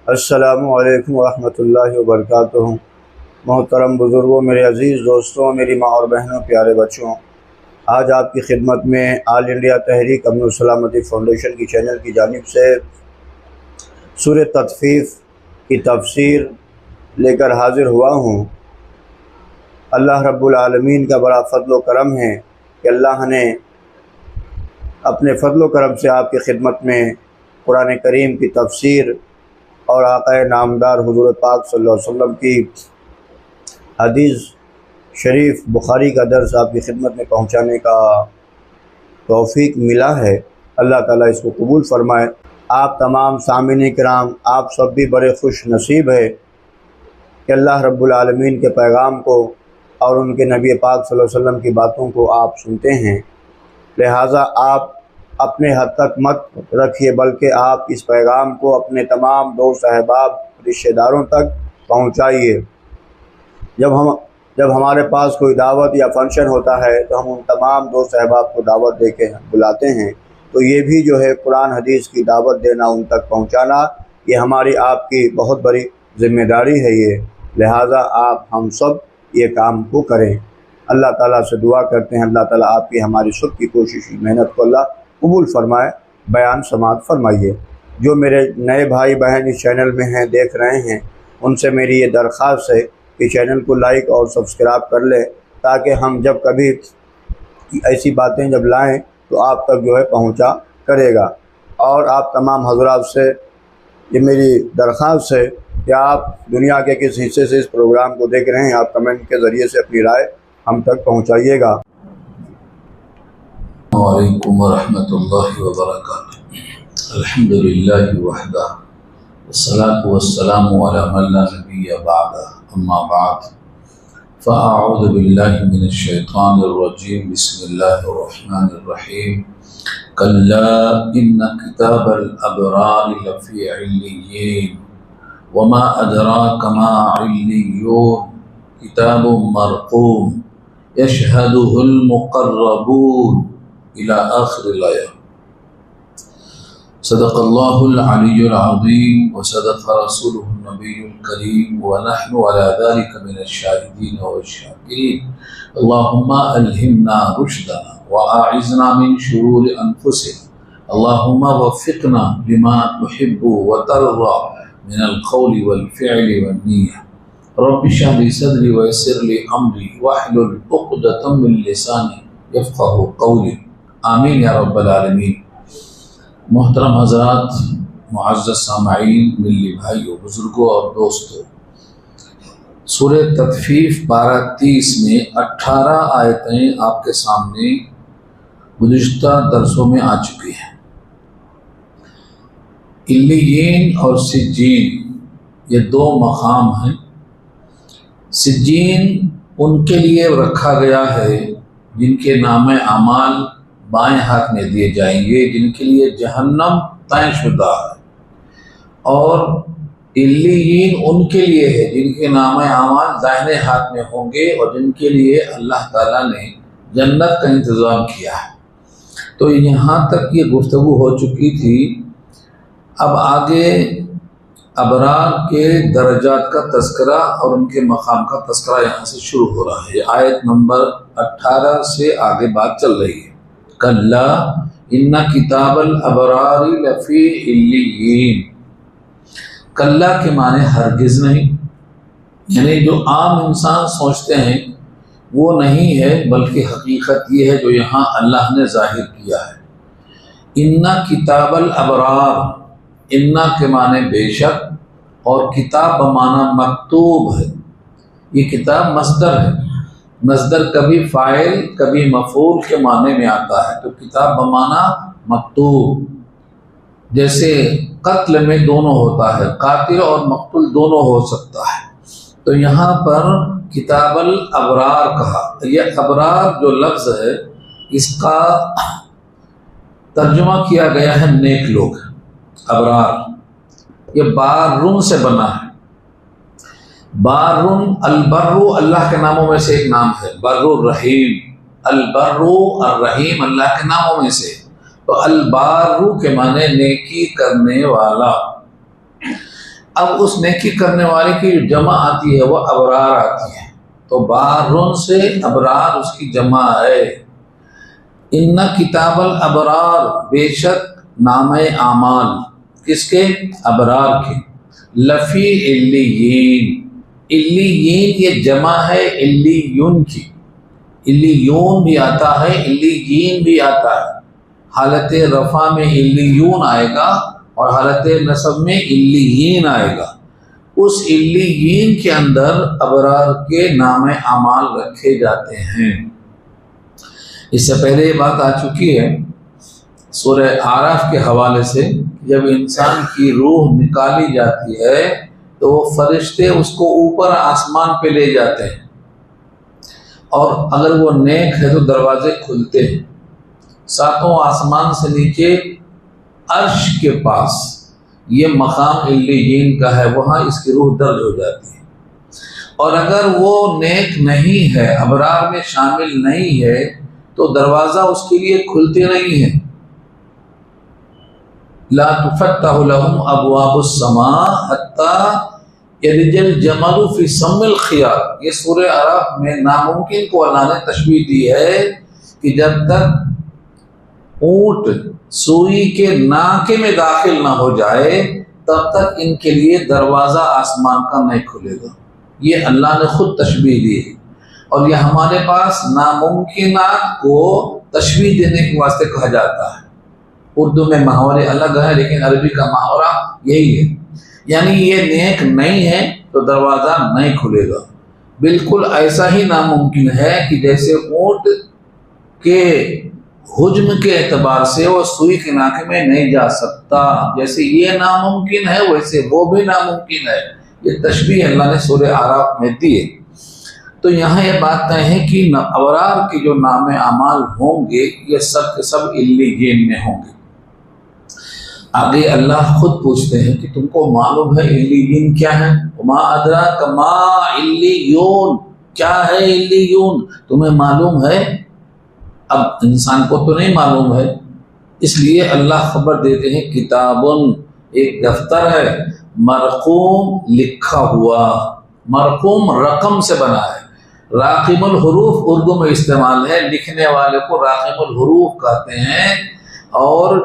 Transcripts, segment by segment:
السلام علیکم ورحمۃ اللہ وبرکاتہ۔ محترم بزرگوں، میرے عزیز دوستوں، میری ماں اور بہنوں، پیارے بچوں، آج آپ کی خدمت میں آل انڈیا تحریک امن و سلامتی فاؤنڈیشن کی چینل کی جانب سے سورہ تطفیف کی تفسیر لے کر حاضر ہوا ہوں۔ اللہ رب العالمین کا بڑا فضل و کرم ہے کہ اللہ نے اپنے فضل و کرم سے آپ کی خدمت میں قرآن کریم کی تفسیر اور آقا نامدار حضور پاک صلی اللہ علیہ وسلم کی حدیث شریف بخاری کا درس آپ کی خدمت میں پہنچانے کا توفیق ملا ہے۔ اللہ تعالیٰ اس کو قبول فرمائے۔ آپ تمام سامعین کرام، آپ سب بھی بڑے خوش نصیب ہے کہ اللہ رب العالمین کے پیغام کو اور ان کے نبی پاک صلی اللہ علیہ وسلم کی باتوں کو آپ سنتے ہیں، لہٰذا آپ اپنے حد تک مت رکھیے، بلکہ آپ اس پیغام کو اپنے تمام دوست احباب رشتہ داروں تک پہنچائیے۔ جب ہمارے پاس کوئی دعوت یا فنکشن ہوتا ہے تو ہم ان تمام دوست احباب کو دعوت دے کے بلاتے ہیں، تو یہ بھی جو ہے قرآن حدیث کی دعوت دینا، ان تک پہنچانا، یہ ہماری آپ کی بہت بڑی ذمہ داری ہے یہ، لہٰذا آپ ہم سب یہ کام کو کریں۔ اللہ تعالیٰ سے دعا کرتے ہیں اللہ تعالیٰ آپ کی ہماری سب کی کوشش محنت کو اللہ قبول فرمائے۔ بیان سماعت فرمائیے۔ جو میرے نئے بھائی بہن اس چینل میں ہیں، دیکھ رہے ہیں، ان سے میری یہ درخواست ہے کہ چینل کو لائک اور سبسکرائب کر لیں، تاکہ ہم جب کبھی ایسی باتیں جب لائیں تو آپ تک جو ہے پہنچا کرے گا۔ اور آپ تمام حضرات سے یہ میری درخواست ہے کہ آپ دنیا کے کس حصے سے اس پروگرام کو دیکھ رہے ہیں، آپ کمنٹ کے ذریعے سے اپنی رائے ہم تک پہنچائیے گا۔ السلام علیکم ورحمۃ اللہ وبرکاتہ۔ الحمدللہ وحدہ والصلاة والسلام علی من لا نبی بعدہ، اما بعد فاعوذ باللہ من الشیطان الرجیم، بسم اللہ الرحمن الرحیم۔ کلا ان کتاب الابرار لفی علیین وما ادراک ما علیون، کتاب مرقوم یشہدہ المقربون الى آخر الآیہ۔ صدق اللہ العلی العظیم وصدق رسولہ النبی الکریم ونحن على ذلك من الشاہدین والشاکرین۔ اللہم الہمنا رشدنا واعذنا من شرور انفسنا، اللہم وفقنا لما تحب وترضى من القول والفعل والنیہ۔ رب اشرح لي صدری ویسر لي امری واحلل عقدۃ من لسانی یفقہوا قولی، آمین یا رب العالمین۔ محترم حضرات، معزز سامعین، ملی بھائیوں، بزرگوں اور دوستوں، سورہ تطفیف 12:30 میں 18 آیتیں آپ کے سامنے گزشتہ درسوں میں آ چکی ہیں۔ علیین اور سجین یہ دو مقام ہیں۔ سجین ان کے لیے رکھا گیا ہے جن کے نام اعمال بائیں ہاتھ میں دیے جائیں گے، جن کے لیے جہنم طے شدہ ہے، اور علیین ان کے لیے ہے جن کے نام اعمال دائیں ہاتھ میں ہوں گے اور جن کے لیے اللہ تعالیٰ نے جنت کا انتظام کیا ہے۔ تو یہاں تک یہ گفتگو ہو چکی تھی۔ اب آگے ابرار کے درجات کا تذکرہ اور ان کے مقام کا تذکرہ یہاں سے شروع ہو رہا ہے۔ آیت نمبر 18 سے آگے بات چل رہی ہے۔ کلا ان کتاب الابرار لفی علیین۔ کلا کے معنی ہرگز نہیں، یعنی جو عام انسان سوچتے ہیں وہ نہیں ہے، بلکہ حقیقت یہ ہے جو یہاں اللہ نے ظاہر کیا ہے۔ ان کتاب الابرار، ان کے معنی بے شک، اور کتاب بمعنی مکتوب ہے۔ یہ کتاب مصدر ہے، مصدر کبھی فاعل کبھی مفعول کے معنی میں آتا ہے، تو کتاب بمعنی مکتوب۔ جیسے قتل میں دونوں ہوتا ہے، قاتل اور مقتول دونوں ہو سکتا ہے، تو یہاں پر کتاب الابرار کہا۔ یہ ابرار جو لفظ ہے اس کا ترجمہ کیا گیا ہے نیک لوگ، ابرار۔ یہ بارون سے بنا ہے۔ بارون، البرو اللہ کے ناموں میں سے ایک نام ہے، بر الرحیم، البرو الرحیم اللہ کے ناموں میں سے۔ تو البارو کے معنی نیکی کرنے والا۔ اب اس نیکی کرنے والے کی جو جمع آتی ہے وہ ابرار آتی ہے، تو بارون سے ابرار اس کی جمع ہے۔ ان کتاب الابرار، بے شک نام اعمال کس کے؟ ابرار کے، لفی علیین، علیین یہ جمع ہے علیون کی، علیون بھی آتا ہے علیین بھی آتا ہے، حالت رفع میں علیون آئے گا اور حالت نصب میں علیین آئے گا۔ اس علیین کے اندر ابرار کے نام اعمال رکھے جاتے ہیں۔ اس سے پہلے یہ بات آ چکی ہے سورہ اعراف کے حوالے سے، جب انسان کی روح نکالی جاتی ہے تو وہ فرشتے اس کو اوپر آسمان پہ لے جاتے ہیں، اور اگر وہ نیک ہے تو دروازے کھلتے ہیں، ساتوں آسمان سے نیچے عرش کے پاس یہ مقام علیین کا ہے، وہاں اس کی روح درج ہو جاتی ہے۔ اور اگر وہ نیک نہیں ہے، ابرار میں شامل نہیں ہے، تو دروازہ اس کے لیے کھلتے نہیں ہیں۔ لا تفتح لهم ابواب السماء حتى یلج الجمل فی سم الخیاط، یہ سورہ اعراف میں ناممکن کو اللہ نے تشبیہ دی ہے کہ جب تک اونٹ سوئی کے ناکے میں داخل نہ ہو جائے تب تک ان کے لیے دروازہ آسمان کا نہیں کھلے گا۔ یہ اللہ نے خود تشبیہ دی ہے، اور یہ ہمارے پاس ناممکنات کو تشبیہ دینے کے واسطے کہا جاتا ہے۔ اردو میں محاورے الگ ہیں لیکن عربی کا محاورہ یہی ہے، یعنی یہ نیک نہیں ہے تو دروازہ نہیں کھلے گا۔ بالکل ایسا ہی ناممکن ہے کہ جیسے اونٹ کے حجم کے اعتبار سے وہ سوئی کے ناکے میں نہیں جا سکتا، جیسے یہ ناممکن ہے ویسے وہ بھی ناممکن ہے۔ یہ تشبیہ اللہ نے سورہ اعراف میں دی ہے۔ تو یہاں یہ بات طے ہے کہ ابرار کے جو نام اعمال ہوں گے یہ سب کے سب علیین میں ہوں گے۔ آگے اللہ خود پوچھتے ہیں کہ تم کو معلوم ہے علیین کیا ہے؟ وما ادراک ما علیون، کیا ہے علیون؟ تمہیں معلوم ہے؟ اب انسان کو تو نہیں معلوم ہے، اس لیے اللہ خبر دیتے ہیں کتابن، ایک دفتر ہے، مرقوم لکھا ہوا، مرقوم رقم سے بنا ہے، راقم الحروف اردو میں استعمال ہے، لکھنے والے کو راقم الحروف کہتے ہیں، اور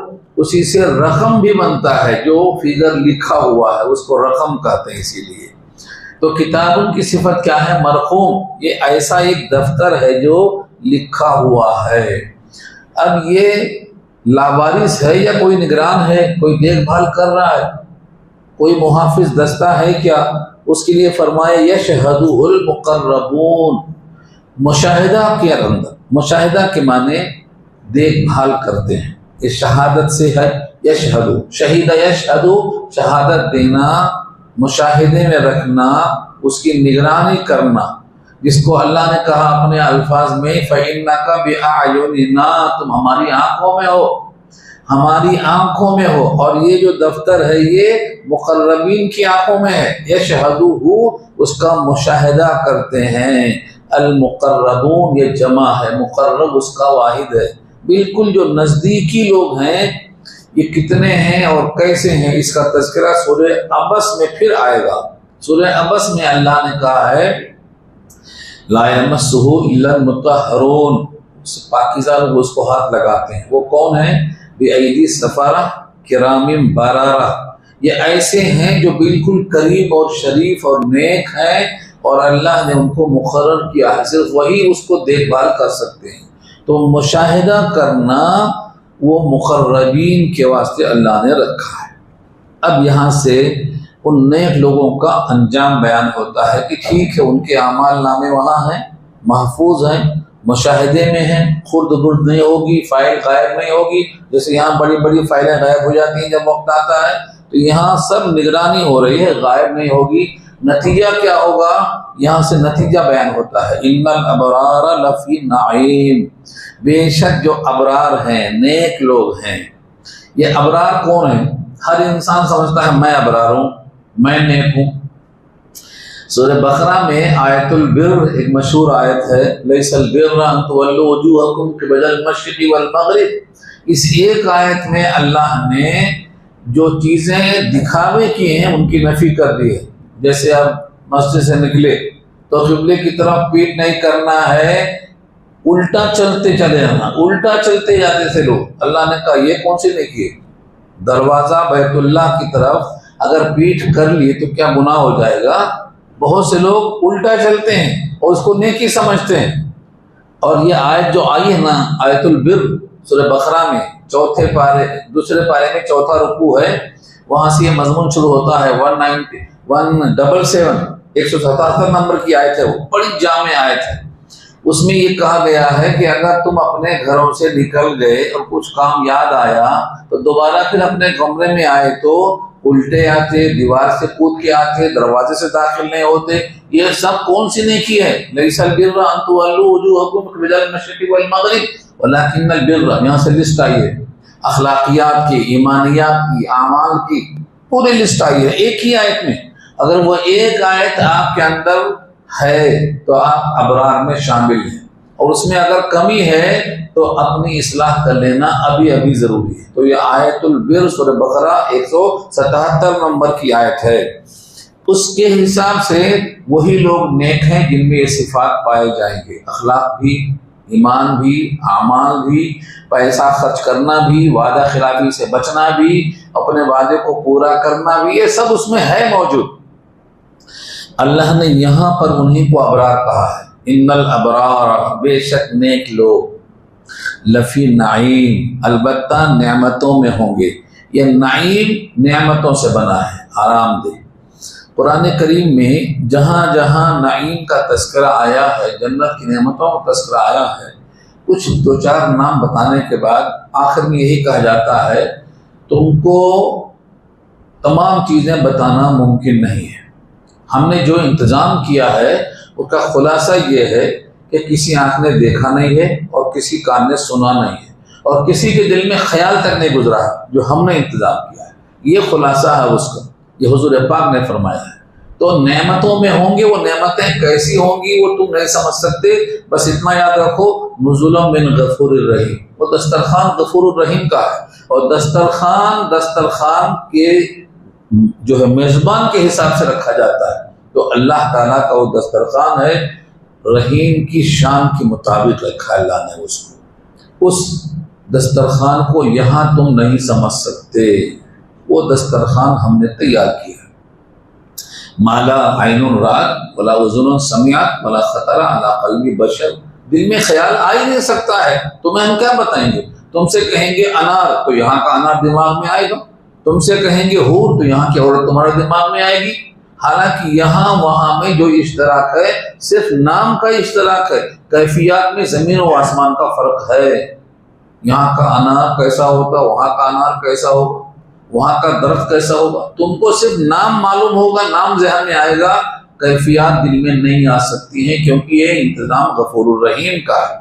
اسی سے رقم بھی بنتا ہے، جو فگر لکھا ہوا ہے اس کو رقم کہتے ہیں۔ اسی لیے تو کتابوں کی صفت کیا ہے؟ مرقوم، یہ ایسا ایک دفتر ہے جو لکھا ہوا ہے۔ اب یہ لاوارث ہے یا کوئی نگران ہے، کوئی دیکھ بھال کر رہا ہے، کوئی محافظ دستہ ہے کیا؟ اس کے لیے فرمائے یشہدہ المقربون، مشاہدہ کے اندر، مشاہدہ کے معنی دیکھ بھال کرتے ہیں، اس شہادت سے ہے یشہدو، شہید یشہدو، شہادت دینا، مشاہدے میں رکھنا، اس کی نگرانی کرنا، جس کو اللہ نے کہا اپنے الفاظ میں فَإِنَّكَ بِأَعْيُنِنَا، تم ہماری آنکھوں میں ہو، ہماری آنکھوں میں ہو، اور یہ جو دفتر ہے یہ مقربین کی آنکھوں میں ہے، یشہدوہ، اس کا مشاہدہ کرتے ہیں، المقربون یہ جمع ہے، مقرب اس کا واحد ہے۔ بالکل جو نزدیکی لوگ ہیں یہ کتنے ہیں اور کیسے ہیں، اس کا تذکرہ سورہ عبس میں پھر آئے گا۔ سورہ عبس میں اللہ نے کہا ہے لا یمسہ الا المطہرون، پاکیزہ لوگ اس کو ہاتھ لگاتے ہیں، وہ کون ہیں؟ بِأَيْدِي سفارہ کرام برارہ، یہ ایسے ہیں جو بالکل قریب اور شریف اور نیک ہیں، اور اللہ نے ان کو مقرر کیا ہے، صرف وہی اس کو دیکھ بھال کر سکتے ہیں۔ تو مشاہدہ کرنا وہ مقربین کے واسطے اللہ نے رکھا ہے۔ اب یہاں سے ان نیک لوگوں کا انجام بیان ہوتا ہے کہ ٹھیک ہے ان کے اعمال نامے وہاں ہیں، محفوظ ہیں، مشاہدے میں ہیں، خرد برد نہیں ہوگی، فائل غائب نہیں ہوگی، جیسے یہاں بڑی بڑی فائلیں غائب ہو جاتی ہیں جب وقت آتا ہے، تو یہاں سب نگرانی ہو رہی ہے، غائب نہیں ہوگی۔ نتیجہ کیا ہوگا؟ یہاں سے نتیجہ بیان ہوتا ہے ان الابرار لفی نعیم، بے شک جو ابرار ہیں، نیک لوگ ہیں۔ یہ ابرار کون ہیں؟ ہر انسان سمجھتا ہے میں ابرار ہوں، میں نیک ہوں۔ سورہ بقرہ میں آیت البر ایک مشہور آیت ہے، لیس البر ان تولوا وجوہکم قبل المشرق والمغرب، اس ایک آیت میں اللہ نے جو چیزیں دکھاوے کی ہیں ان کی نفی کر دی ہے. جیسے اب مسجد سے نکلے تو قبلے کی طرف پیٹ نہیں کرنا ہے، الٹا چلتے چلے جانا، الٹا چلتے جاتے تھے لوگ. اللہ نے کہا یہ کون سی نیکی ہے؟ دروازہ بیت اللہ کی طرف اگر پیٹ کر لیے تو کیا گناہ ہو جائے گا؟ بہت سے لوگ الٹا چلتے ہیں اور اس کو نیکی سمجھتے ہیں. اور یہ آیت جو آئی ہے نا، آیت البر سورہ بقرہ میں چوتھے پارے دوسرے پارے میں چوتھا رکوع ہے، وہاں سے یہ مضمون شروع ہوتا ہے. 177 نمبر کی آیت ہے، وہ بڑی جامع آیت ہے. اس میں یہ کہا گیا ہے کہ اگر تم اپنے گھروں سے نکل گئے اور کچھ کام یاد آیا تو دوبارہ پھر اپنے کمرے میں آئے تو الٹے آتے، دیوار سے کود کے آتے، دروازے سے داخل نہیں ہوتے. یہ سب کون سی نیکی ہے؟ لیس البر ان تولوا وجوهکم قبل المشرق والمغرب ولکن البر. یہاں سے لسٹ آئی ہے اخلاقیات کی، ایمانیات کی، اعمال کی، پوری لسٹ آئی ہے ایک ہی آیت میں. اگر وہ ایک آیت آپ کے اندر ہے تو آپ ابرار میں شامل ہیں، اور اس میں اگر کمی ہے تو اپنی اصلاح کر لینا ابھی ضروری ہے. تو یہ آیت البر سورہ بقرہ 177 نمبر کی آیت ہے. اس کے حساب سے وہی لوگ نیک ہیں جن میں یہ صفات پائے جائیں گے، اخلاق بھی، ایمان بھی، اعمال بھی، پیسہ خرچ کرنا بھی، وعدہ خلافی سے بچنا بھی، اپنے وعدے کو پورا کرنا بھی، یہ سب اس میں ہے موجود. اللہ نے یہاں پر انہیں کو ابرار کہا ہے. ان الابرار، بے شک نیک لوگ، لفی نعیم، البتہ نعمتوں میں ہوں گے. یہ نعیم نعمتوں سے بنا ہے، آرام دہ. قرآن کریم میں جہاں جہاں نعیم کا تذکرہ آیا ہے، جنت کی نعمتوں کا تذکرہ آیا ہے، کچھ دو چار نام بتانے کے بعد آخر میں یہی کہا جاتا ہے تم کو تمام چیزیں بتانا ممکن نہیں ہے. ہم نے جو انتظام کیا ہے اس کا خلاصہ یہ ہے کہ کسی آنکھ نے دیکھا نہیں ہے اور کسی کان نے سنا نہیں ہے اور کسی کے دل میں خیال تک نہیں گزرا ہے جو ہم نے انتظام کیا ہے. یہ خلاصہ ہے اس کا، یہ حضور پاک نے فرمایا ہے. تو نعمتوں میں ہوں گے، وہ نعمتیں کیسی ہوں گی وہ تم نہیں سمجھ سکتے. بس اتنا یاد رکھو، نزول من غفور الرحیم. وہ دسترخوان غفور الرحیم کا ہے، اور دسترخوان کے جو ہے میزبان کے حساب سے رکھا جاتا ہے. تو اللہ تعالیٰ کا وہ دسترخوان ہے، رحیم کی شان کے مطابق رکھا اللہ نے اس کو. اس دسترخوان کو یہاں تم نہیں سمجھ سکتے، وہ دسترخوان ہم نے تیار کیا. مالا عین رات ولا اذن سمعت ولا خطر علی قلب بشر. دل میں خیال آ ہی نہیں سکتا ہے، تمہیں ہم کیا بتائیں گے؟ تم سے کہیں گے انار تو یہاں کا انار دماغ میں آئے گا، تم سے کہیں گے حور تو یہاں کی عورت تمہارے دماغ میں آئے گی. حالانکہ یہاں وہاں میں جو اشتراک ہے صرف نام کا اشتراک ہے، کیفیات میں زمین و آسمان کا فرق ہے. یہاں کا انار کیسا ہوگا، وہاں کا انار کیسا ہوگا، وہاں کا درخت کیسا ہوگا. تم کو صرف نام معلوم ہوگا، نام ذہن میں آئے گا، کیفیات دل میں نہیں آ سکتی ہیں، کیونکہ یہ انتظام غفور الرحیم کا ہے.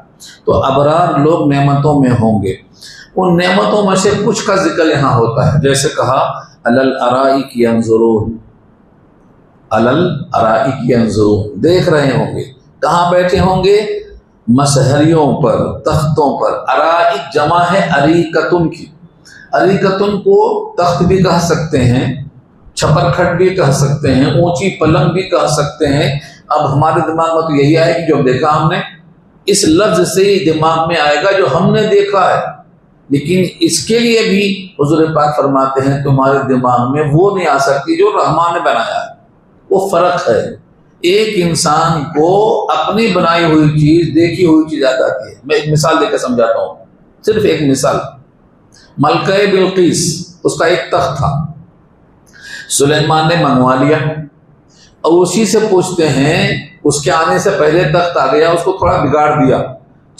تو ابرار لوگ نعمتوں میں ہوں گے. ان نعمتوں میں سے کچھ کا ذکر یہاں ہوتا ہے، جیسے کہا علی الارائک ینظرون. علی الارائک ینظرون، دیکھ رہے ہوں گے. کہاں بیٹھے ہوں گے؟ مسہریوں پر، تختوں پر. ارائک جمع ہے اریکتن کی. اریکتن کو تخت بھی کہہ سکتے ہیں، چھپر کھٹ بھی کہہ سکتے ہیں، اونچی پلنگ بھی کہہ سکتے ہیں. اب ہمارے دماغ میں تو یہی آئے کہ جو دیکھا ہم نے، اس لفظ سے ہی دماغ میں آئے گا جو ہم نے دیکھا ہے. لیکن اس کے لیے بھی حضور پاک فرماتے ہیں تمہارے دماغ میں وہ نہیں آ سکتی جو رحمان نے بنایا ہے. وہ فرق ہے. ایک انسان کو اپنی بنائی ہوئی چیز، دیکھی ہوئی چیز یاد آتی ہے. میں ایک مثال دے کے سمجھاتا ہوں، صرف ایک مثال. ملکہ بلقیس، اس کا ایک تخت تھا، سلیمان نے منگوا لیا اور اسی سے پوچھتے ہیں، اس کے آنے سے پہلے تخت آ گیا، اس کو تھوڑا بگاڑ دیا،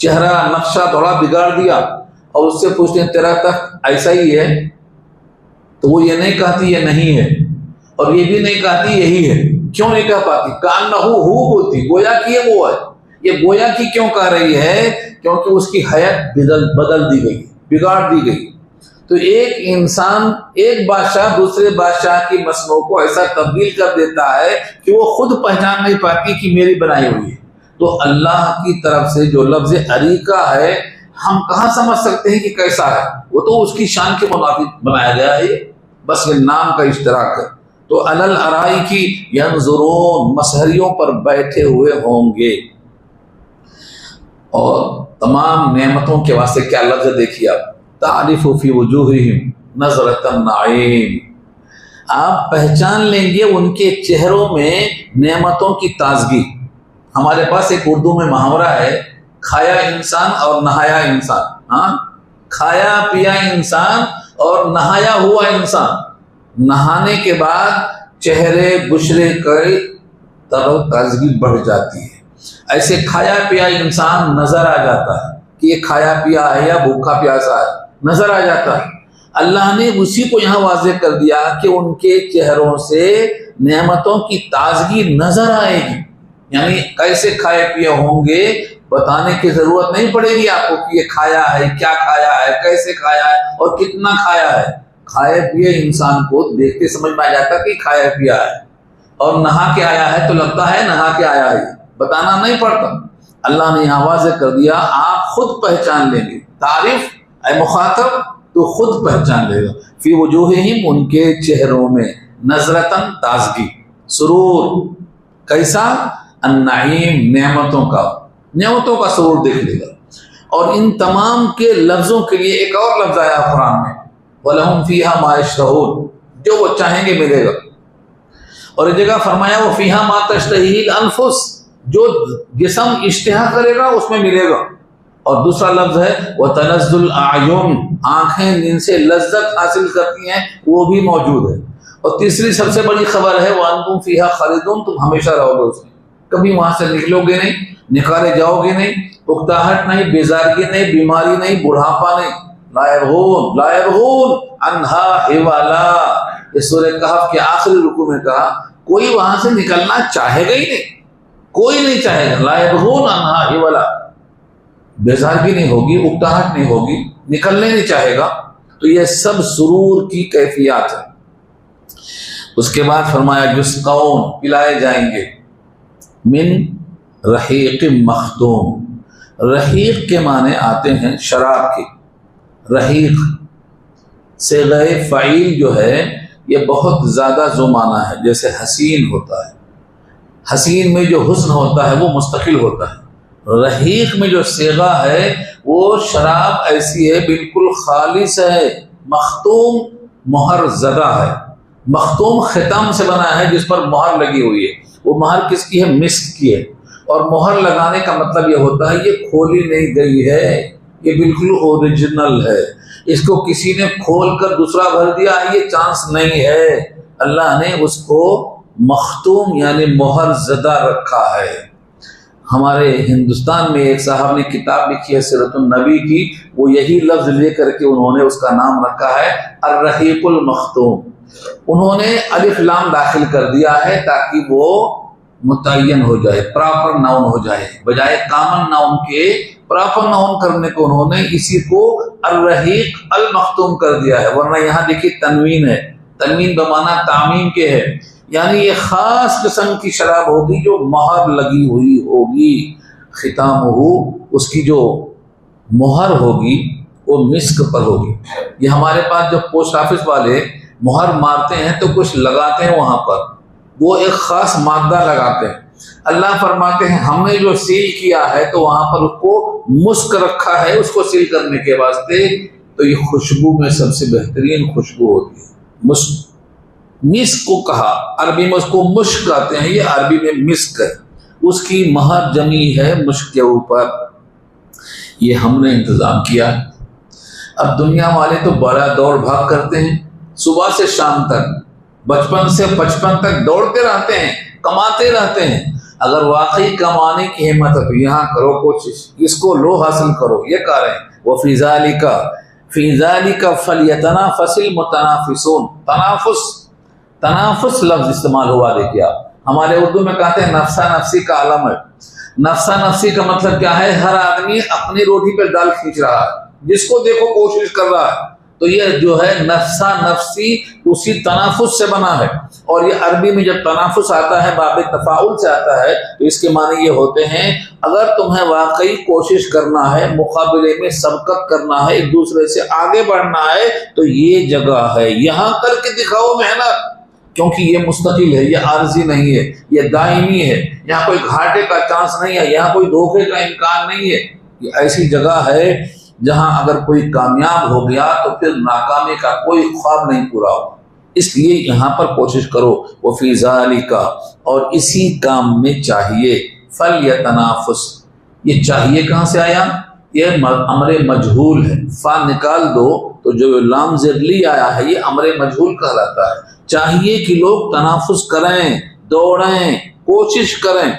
چہرہ نقشہ تھوڑا بگاڑ دیا، اور اس سے پوچھتے ہیں تیرا تخت ایسا ہی ہے؟ تو وہ یہ نہیں کہتی یہ نہیں ہے، اور یہ بھی نہیں کہتی یہی ہے. کیوں نہیں کہہ پاتی؟ کانہ ہو بولتی، گویا کی وہ ہے. یہ گویا کی کیوں کہہ رہی ہے؟ کیونکہ اس کی حیت بدل دی گئی، بگاڑ دی گئی. تو ایک انسان، ایک بادشاہ دوسرے بادشاہ کی مصنوع کو ایسا تبدیل کر دیتا ہے کہ وہ خود پہچان نہیں پاتی کہ میری بنائی ہوئی ہے. تو اللہ کی طرف سے جو لفظ اریکہ ہے، ہم کہاں سمجھ سکتے ہیں کہ کیسا ہے؟ وہ تو اس کی شان کے مطابق بنایا گیا ہے. بس یہ نام کا اشتراک ہے. تو علی الارائک ینظرون، مسہریوں پر بیٹھے ہوئے ہوں گے. اور تمام نعمتوں کے واسطے کیا لفظ دیکھیے آپ، تعرف فی وجوہہم نظرۃ النعیم، آپ پہچان لیں گے ان کے چہروں میں نعمتوں کی تازگی. ہمارے پاس ایک اردو میں محاورہ ہے، کھایا انسان اور نہایا انسان. ہاں، کھایا پیا انسان اور نہایا ہوا انسان. نہانے کے بعد چہرے بشرے کی تر و تازگی بڑھ جاتی ہے. ایسے کھایا پیا انسان نظر آ جاتا ہے کہ یہ کھایا پیا ہے یا بھوکا پیاسا ہے، نظر آ جاتا ہے. اللہ نے اسی کو یہاں واضح کر دیا کہ ان کے چہروں سے نعمتوں کی تازگی نظر آئے گی. یعنی کیسے کھائے پیے ہوں گے بتانے کی ضرورت نہیں پڑے گی آپ کو کہ یہ کھایا ہے، کیا کھایا ہے، کیسے کھایا ہے اور کتنا کھایا ہے. کھائے پیے انسان کو دیکھتے سمجھ میں آ جاتا کہ کھایا پیا ہے. اور نہا کے آیا ہے تو لگتا ہے نہا کے آیا ہے، بتانا نہیں پڑتا. اللہ نے یہاں واضح کر دیا، آپ خود پہچان لیں گے. تعریف اے مخاطب تو خود پہچان لے گا. فی وجوہہم، ان کے چہروں میں، نظرتاً تازگی، سرور کیسا، النعیم نعمتوں کا سرور دیکھ لے گا. اور ان تمام کے لفظوں کے لیے ایک اور لفظ آیا قرآن میں، وَلَهُمْ فِيهَا مَا يَشْتَهُونَ، جو وہ چاہیں گے ملے گا. اور ایک جگہ فرمایا وَفِيهَا مَا تَشْتَهِي الْأَنفُسُ، جو جسم اشتہا کرے گا اس میں ملے گا. اور دوسرا لفظ ہے وَتَلَذُّ الْأَعْيُنُ، آنکھیں جن سے لذت حاصل کرتی ہیں وہ بھی موجود ہے. اور تیسری سب سے بڑی خبر ہے وَأَنْتُمْ فِيهَا خَالِدُونَ، تم ہمیشہ رہو گے اس میں، کبھی وہاں سے نکلو گے نہیں، نکالے جاؤ گے نہیں. اکتاہٹ نہیں، بیزارگی نہیں، بیماری نہیں، بڑھاپا نہیں. لا يبغون عنہا حوالا، اس سورہ کہف کے آخری رکوع میں کہا کوئی وہاں سے نکلنا چاہے گا ہی نہیں، کوئی نہیں چاہے گا. لا يبغون عنہا حوالا، بیزارگی نہیں ہوگی، اکتاہٹ نہیں ہوگی، نکلنے نہیں چاہے گا. تو یہ سب سرور کی کیفیات ہے. اس کے بعد فرمایا یسقون، پلائے جائیں گے، من رحیق مختوم. رحیق کے معنی آتے ہیں شراب کے. رحیق صیغہ فعیل جو ہے یہ بہت زیادہ ذو معنی ہے. جیسے حسین ہوتا ہے، حسین میں جو حسن ہوتا ہے وہ مستقل ہوتا ہے. رحیق میں جو صیغہ ہے وہ شراب ایسی ہے بالکل خالص ہے. مختوم مہر زدہ ہے. مختوم ختم سے بنا ہے جس پر مہر لگی ہوئی ہے. وہ مہر کس کی ہے؟ مسک کی ہے. اور مہر لگانے کا مطلب یہ ہوتا ہے یہ کھولی نہیں گئی ہے، یہ بالکل اوریجنل ہے. اس کو کسی نے کھول کر دوسرا بھر دیا یہ چانس نہیں ہے. اللہ نے اس کو مختوم یعنی مہر زدہ رکھا ہے. ہمارے ہندوستان میں ایک صاحب نے کتاب لکھی ہے سیرت النبی کی، وہ یہی لفظ لے کر کے انہوں نے اس کا نام رکھا ہے الرحیق المختوم. انہوں نے الف لام داخل کر دیا ہے تاکہ وہ متعین ہو جائے، پراپر ناؤن ہو جائے. بجائے کامن ناؤن کے پراپر ناؤن کرنے کو انہوں نے اسی کو الرحیق المختوم کر دیا ہے. ورنہ یہاں دیکھیے تنوین ہے، تنوین بمعنی تعمیم کے ہے. یعنی یہ خاص قسم کی شراب ہوگی جو مہر لگی ہوئی ہوگی. ختام ہو، اس کی جو مہر ہوگی وہ مسک پر ہوگی. یہ ہمارے پاس جو پوسٹ آفس والے مہر مارتے ہیں تو کچھ لگاتے ہیں وہاں پر، وہ ایک خاص مادہ لگاتے ہیں. اللہ فرماتے ہیں ہم نے جو سیل کیا ہے تو وہاں پر اس کو مسک رکھا ہے اس کو سیل کرنے کے واسطے. تو یہ خوشبو میں سب سے بہترین خوشبو ہوتی ہے مسک. مسک کو کہا، عربی میں اس کو مشک کہتے ہیں، یہ عربی میں مسک ہے. اس کی مہر جمی ہے مشک کے اوپر. یہ ہم نے انتظام کیا. اب دنیا والے تو بڑا دوڑ بھاگ کرتے ہیں صبح سے شام تک، بچپن سے بچپن تک دوڑتے رہتے ہیں، کماتے رہتے ہیں. اگر واقعی کمانے کی ہمت ہے تو یہاں کرو کوشش، اس کو لو حاصل کرو. یہ کہہ رہے ہیں وَفِي ذَلِكَ فَلْيَتَنَافَسِ الْمُتَنَافِسُونَ. تنافس لفظ استعمال ہوا. دیکھیے آپ ہمارے اردو میں کہتے ہیں نفسا نفسی کا عالم ہے. نفسا نفسی کا مطلب کیا ہے؟ ہر آدمی اپنی روٹی پہ دال کھینچ رہا ہے، جس کو دیکھو کوشش کر رہا ہے. تو یہ جو ہے نفسا نفسی اسی تنافس سے بنا ہے، اور یہ عربی میں جب تنافس آتا ہے باب تفاعل سے آتا ہے تو اس کے معنی یہ ہوتے ہیں اگر تمہیں واقعی کوشش کرنا ہے، مقابلے میں سبقت کرنا ہے، ایک دوسرے سے آگے بڑھنا ہے تو یہ جگہ ہے، یہاں کر کے دکھاؤ محنت، کیونکہ یہ مستقل ہے، یہ عارضی نہیں ہے، یہ دائمی ہے، یہاں کوئی گھاٹے کا چانس نہیں ہے، یہاں کوئی دھوکے کا امکان نہیں ہے، یہ ایسی جگہ ہے جہاں اگر کوئی کامیاب ہو گیا تو پھر ناکامی کا کوئی خواب نہیں پورا ہو، اس لیے یہاں پر کوشش کرو۔ وفی ذالک، اور اسی کام میں چاہیے، فلیتنافس، یہ چاہیے کہاں سے آیا؟ یہ امر مجہول ہے، فا نکال دو تو جو لام زرلی آیا ہے یہ امر مجہول کہلاتا ہے، چاہیے کہ لوگ تنافس کریں، دوڑیں، کوشش کریں،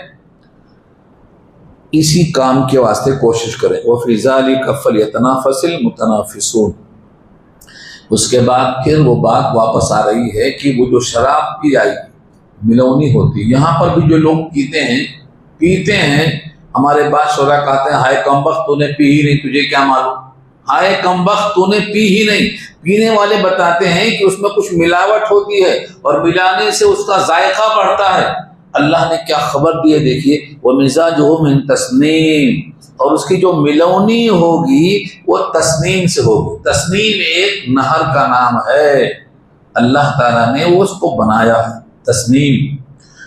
اسی کام کے واسطے کوشش کریں۔ وفی ذالک فلیتنافس المتنافسون۔ اس کے بعد پھر وہ بات واپس آ رہی ہے کہ وہ جو شراب پی جائے گی ملونی ہوتی، یہاں پر بھی جو لوگ پیتے ہیں ہمارے پاس شعرا کہتے ہیں ہائے کمبخت تو نے پی ہی نہیں، تجھے کیا معلوم، ہائے کمبخت تو نے پی ہی نہیں۔ پینے والے بتاتے ہیں کہ اس میں کچھ ملاوٹ ہوتی ہے اور ملانے سے اس کا ذائقہ بڑھتا ہے، اللہ نے کیا خبر دی ہے دیکھیے، وَمِزَاجُهُ مِن تَسْنِيمٍ، اور اس کی جو ملونی ہوگی وہ تسنیم سے ہوگی۔ تسنیم ایک نہر کا نام ہے، اللہ تعالیٰ نے وہ اس کو بنایا ہے تسنیم۔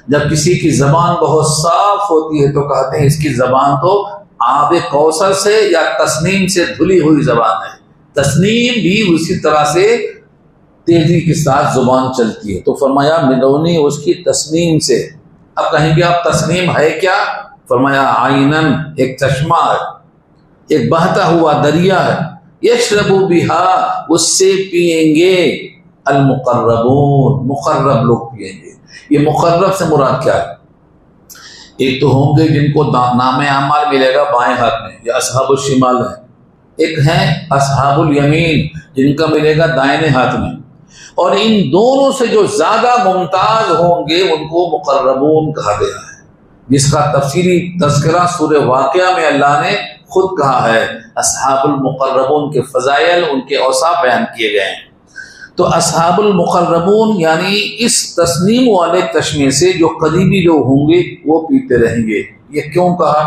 جب کسی کی زبان بہت صاف ہوتی ہے تو کہتے ہیں اس کی زبان تو آب کوثر سے یا تسنیم سے دھلی ہوئی زبان ہے۔ تسنیم بھی اسی طرح سے تیزی کے ساتھ زبان چلتی ہے، تو فرمایا ملونی اس کی تسنیم سے۔ اب کہیں گے اب تسنیم ہے کیا؟ فرمایا عینن، ایک چشمہ ہے، ایک بہتا ہوا دریا ہے، یشرب بہا، اس سے پیئیں گے المقربون، مقرب لوگ پیئیں گے۔ یہ مقرب سے مراد کیا ہے؟ ایک تو ہوں گے جن کو نام اعمال ملے گا بائیں ہاتھ میں، یہ اصحاب الشمال ہیں، ایک ہیں اصحاب الیمین جن کا ملے گا دائیں ہاتھ میں، اور ان دونوں سے جو زیادہ ممتاز ہوں گے ان کو مقربون کہا گیا ہے، جس کا تفصیلی تذکرہ سورہ واقعہ میں اللہ نے خود کہا ہے۔ اصحاب المقربون کے فضائل، ان کے اوصاف بیان کیے گئے ہیں۔ تو اصحاب المقربون یعنی اس تسنیم والے چشمے سے جو قریبی لوگ ہوں گے وہ پیتے رہیں گے۔ یہ کیوں کہا؟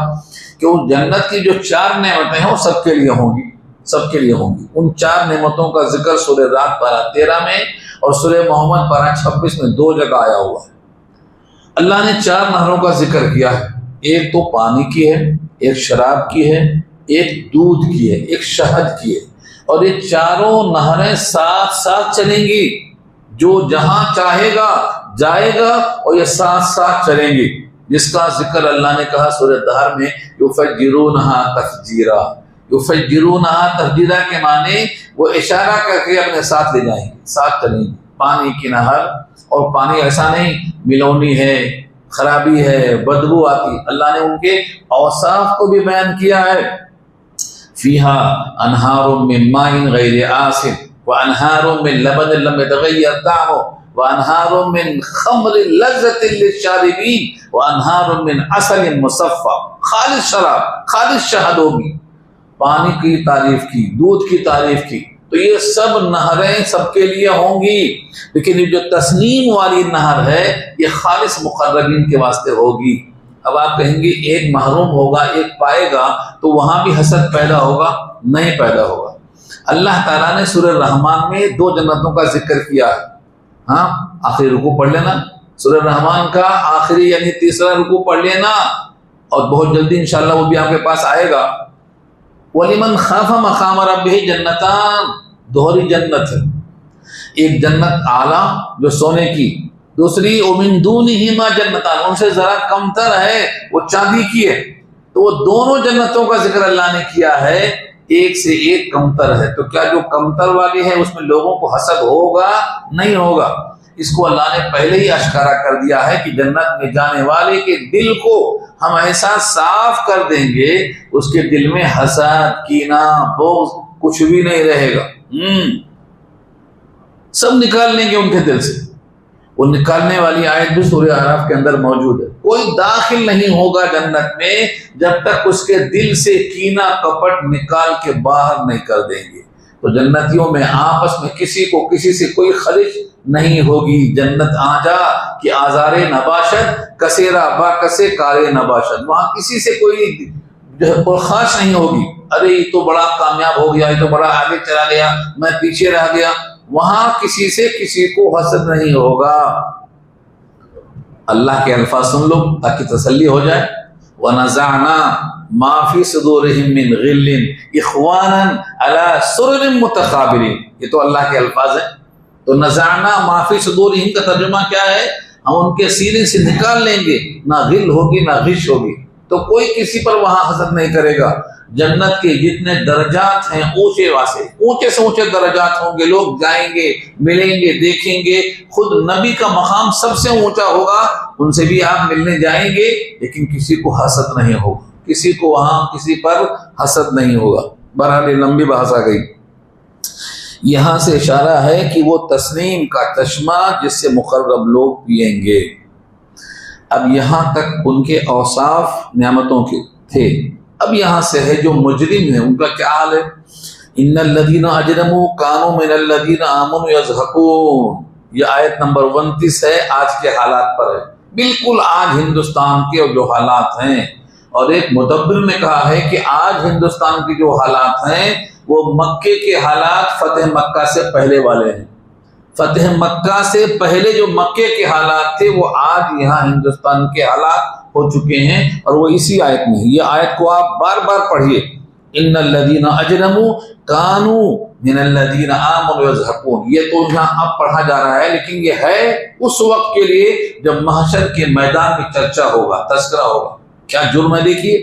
کہ جنت کی جو 4 نعمتیں ہیں وہ سب کے لیے ہوں گی، سب کے لیے ہوں گی۔ ان 4 نعمتوں کا ذکر سورہ رات پارہ 13 میں اور سورہ محمد پارہ 26 میں 2 جگہ آیا ہوا ہے۔ اللہ نے 4 نہروں کا ذکر کیا ہے، ایک تو پانی کی ہے، ایک شراب کی ہے، ایک دودھ کی ہے، ایک شہد کی ہے، اور یہ چاروں نہریں ساتھ ساتھ چلیں گی، جو جہاں چاہے گا جائے گا اور یہ ساتھ ساتھ چلیں گی، جس کا ذکر اللہ نے کہا سورہ دہر میں یفجرونہا تفجیرا۔ یفجرونہا تفجیرا کے معنی وہ اشارہ کر کے اپنے ساتھ لے جائیں گے، ساتھ چلیں گے۔ پانی کی نہر، اور پانی ایسا نہیں ملونی ہے، خرابی ہے، بدبو آتی، اللہ نے ان کے اوصاف کو بھی بیان کیا ہے۔ فیہا انہار من ماء غیر آسن وانہار من لبن لم يتغیر طعمہ وانہار من خمر لذۃ للشاربین وانہار من عسل مصفى، خالص شراب، خالص شہد ہوگی۔ پانی کی تعریف کی، دودھ کی تعریف کی، تو یہ سب نہریں سب کے لیے ہوں گی، لیکن یہ جو تسنیم والی نہر ہے یہ خالص مقربین کے واسطے ہوگی۔ اب آپ کہیں گے ایک محروم ہوگا، ایک پائے گا، تو وہاں بھی حسد پیدا ہوگا؟ نہیں پیدا ہوگا۔ اللہ تعالیٰ نے سورہ رحمان میں 2 جنتوں کا ذکر کیا ہے، ہاں آخری رکوع پڑھ لینا، سورہ رحمان کا آخری یعنی تیسرا رکوع پڑھ لینا، اور بہت جلدی انشاءاللہ وہ بھی آپ کے پاس آئے گا۔ وَلِمَنْ خَافَ مَقَامَ رَبِّهِ جنتان، دوہری جنت ہے، ایک جنت اعلیٰ جو سونے کی، دوسری وَمِن دُونِهِمَا جنتان، ان سے ذرا کمتر ہے، وہ چاندی کی ہے، تو وہ دونوں جنتوں کا ذکر اللہ نے کیا ہے، ایک سے ایک کمتر ہے۔ تو کیا جو کمتر والی ہے اس میں لوگوں کو حسد ہوگا؟ نہیں ہوگا۔ اس کو اللہ نے پہلے ہی اشکارا کر دیا ہے کہ جنت میں جانے والے کے دل کو ہم ایسا صاف کر دیں گے اس کے دل میں حسد، کینہ، بغض کچھ بھی نہیں رہے گا، سب نکال لیں گے ان کے دل سے۔ وہ نکالنے والی آیت بھی سورہ اعراف کے اندر موجود ہے۔ کوئی داخل نہیں ہوگا جنت میں جب تک اس کے دل سے کینہ کپٹ نکال کے باہر نہیں کر دیں گے۔ تو جنتیوں میں آپس میں کسی کو کسی سے کوئی خلش نہیں ہوگی. جنت آجا کہ آزار نباشد کثیرہ با کسے کارے نباشد. وہاں کسی سے کوئی جو ہے پرخاش نہیں ہوگی. ارے یہ تو بڑا کامیاب ہو گیا, یہ تو بڑا آگے چلا گیا, میں پیچھے رہ گیا. وہاں کسی سے کسی کو حسد نہیں ہوگا. اللہ کے الفاظ سن لو تاکہ تسلی ہو جائے. وَنَزَعْنَا مَا فِي صُدُورِهِم مِّن غِلٍّ إِخْوَانًا عَلَى سُرُرٍ مُتَقَابِلِينَ. یہ تو اللہ کے الفاظ ہیں. تو نزعنا ما فی صدورہم کا ترجمہ کیا ہے؟ ہم ان کے سینے سے نکال لیں گے, نہ غل ہوگی نہ غش ہوگی. تو کوئی کسی پر وہاں حسد نہیں کرے گا. جنت کے جتنے درجات ہیں اونچے واسے اونچے سے اونچے درجات ہوں گے. لوگ جائیں گے, ملیں گے, دیکھیں گے. خود نبی کا مقام سب سے اونچا ہوگا, ان سے بھی آپ ملنے جائیں گے, لیکن کسی کو حسد نہیں ہوگا. کسی کو وہاں کسی پر حسد نہیں ہوگا. بہرحال لمبی بحث آ گئی. یہاں سے اشارہ ہے کہ وہ تسنیم کا چشمہ جس سے مقرب لوگ پئیں گے. اب یہاں تک ان کے اوصاف نعمتوں کے تھے. اب یہاں سے ہے جو مجرم ہیں ان کا کیا حال ہے. ان الذین اجرموا کانوا من الذین آمنوا یضحکون. یہ آیت نمبر 29 ہے, آج کے حالات پر ہے. بالکل آج ہندوستان کے جو حالات ہیں, اور ایک مدبر نے کہا ہے کہ آج ہندوستان کی جو حالات ہیں وہ مکے کے حالات فتح مکہ سے پہلے والے ہیں. فتح مکہ سے پہلے جو مکے کے حالات تھے وہ آج یہاں ہندوستان کے حالات ہو چکے ہیں, اور وہ اسی آیت میں. یہ آیت کو آپ بار بار پڑھیے. ان الذین اجرموا کانوا من الذین آمنوا یضحکون. یہ تو یہاں اب پڑھا جا رہا ہے, لیکن یہ ہے اس وقت کے لیے جب محشر کے میدان میں چرچا ہوگا, تذکرہ ہوگا. کیا جرم ہے دیکھیے.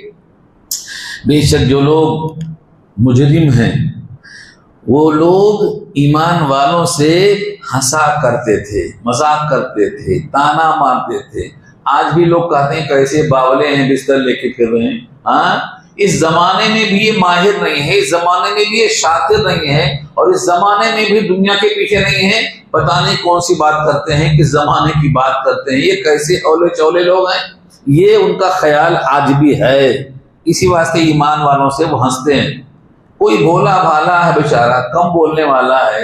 بے شک جو لوگ مجرم ہیں وہ لوگ ایمان والوں سے ہنسا کرتے تھے, مذاق کرتے تھے, تانا مارتے تھے. آج بھی لوگ کہتے ہیں کیسے باولے ہیں, بستر لے کے پھر رہے ہیں. ہاں, اس زمانے میں بھی یہ ماہر نہیں ہے, اس زمانے میں بھی یہ شاطر نہیں ہے, اور اس زمانے میں بھی دنیا کے پیچھے نہیں ہے. پتہ نہیں کون سی بات کرتے ہیں, کس زمانے کی بات کرتے ہیں. یہ کیسے اولے چولے لوگ ہیں, یہ ان کا خیال آج بھی ہے. اسی واسطے ایمان والوں سے وہ ہنستے ہیں. کوئی بھولا بھالا ہے بیچارہ, کم بولنے والا ہے,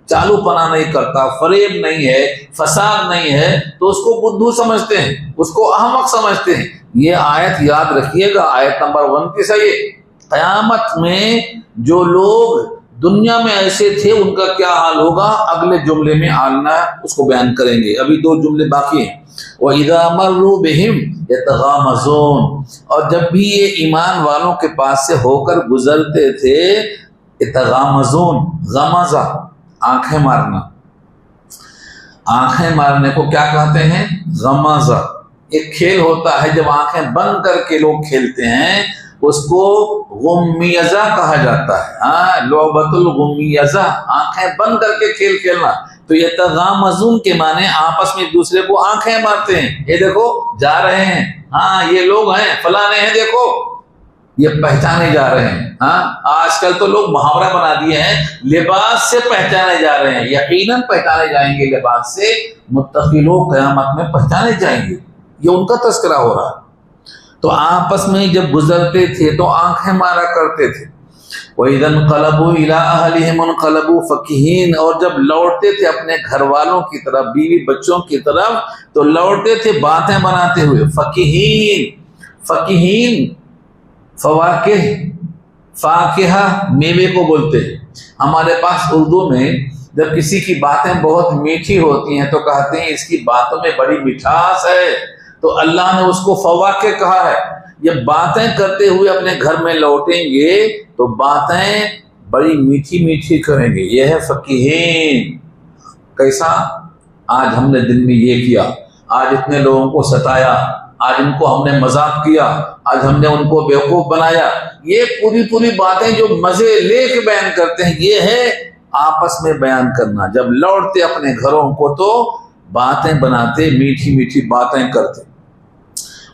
چالو پنا نہیں کرتا, فریب نہیں ہے, فساد نہیں ہے, تو اس کو بدھو سمجھتے ہیں, اس کو احمق سمجھتے ہیں. یہ آیت یاد رکھیے گا, آیت نمبر 29 ہے یہ. قیامت میں جو لوگ دنیا میں ایسے تھے ان کا کیا حال ہوگا, اگلے جملے میں آلنا اس کو بیان کریں گے. ابھی 2 جملے باقی ہیں. وَإِذَا مَرُّوا بِهِمْ يَتَغَامَزُونَ. اور جب بھی یہ ایمان والوں کے پاس سے ہو کر گزرتے تھے, يَتَغَامَزُونَ, غمزہ آنکھیں مارنا. آنکھیں مارنے کو کیا کہتے ہیں, غمزہ. ایک کھیل ہوتا ہے جب آنکھیں بند کر کے لوگ کھیلتے ہیں, اس کو غمیزہ کہا جاتا ہے. ہاں, لعبۃ الغمیزہ, آنکھیں بند کر کے کھیل کھیلنا. تو یہ تغامزون کے معنی آپس میں ایک دوسرے کو آنکھیں مارتے ہیں. یہ دیکھو جا رہے ہیں, ہاں یہ لوگ ہیں, فلانے ہیں, دیکھو یہ پہچانے جا رہے ہیں. ہاں, آج کل تو لوگ محاورہ بنا دیے ہیں, لباس سے پہچانے جا رہے ہیں. یقیناً پہچانے جائیں گے لباس سے. متقی لوگ قیامت میں پہچانے جائیں گے. یہ ان کا تذکرہ ہو رہا ہے. تو آپس میں جب گزرتے تھے تو آنکھیں مارا کرتے تھے. وَإِذَا انْقَلَبُوا إِلَىٰ أَهْلِهِمُ انْقَلَبُوا فَكِهِينَ. اور جب لوٹتے تھے اپنے گھر والوں کی طرف, بیوی بچوں کی طرف, تو لوٹتے تھے باتیں بناتے ہوئے. فَكِهِينَ, فَكِهِينَ فواکہ, فاکہہ میوے کو بولتے ہیں. ہمارے پاس اردو میں جب کسی کی باتیں بہت میٹھی ہوتی ہیں تو کہتے ہیں اس کی باتوں میں بڑی مٹھاس ہے. تو اللہ نے اس کو فواکہ کہا ہے. جب باتیں کرتے ہوئے اپنے گھر میں لوٹیں گے تو باتیں بڑی میٹھی میٹھی کریں گے. یہ ہے فقیہین. کیسا, آج ہم نے دن میں یہ کیا, آج اتنے لوگوں کو ستایا, آج ان کو ہم نے مذاق کیا, آج ہم نے ان کو بیوقوف بنایا. یہ پوری باتیں جو مزے لے کے بیان کرتے ہیں, یہ ہے آپس میں بیان کرنا. جب لوٹتے اپنے گھروں کو تو باتیں بناتے, میٹھی میٹھی باتیں کرتے.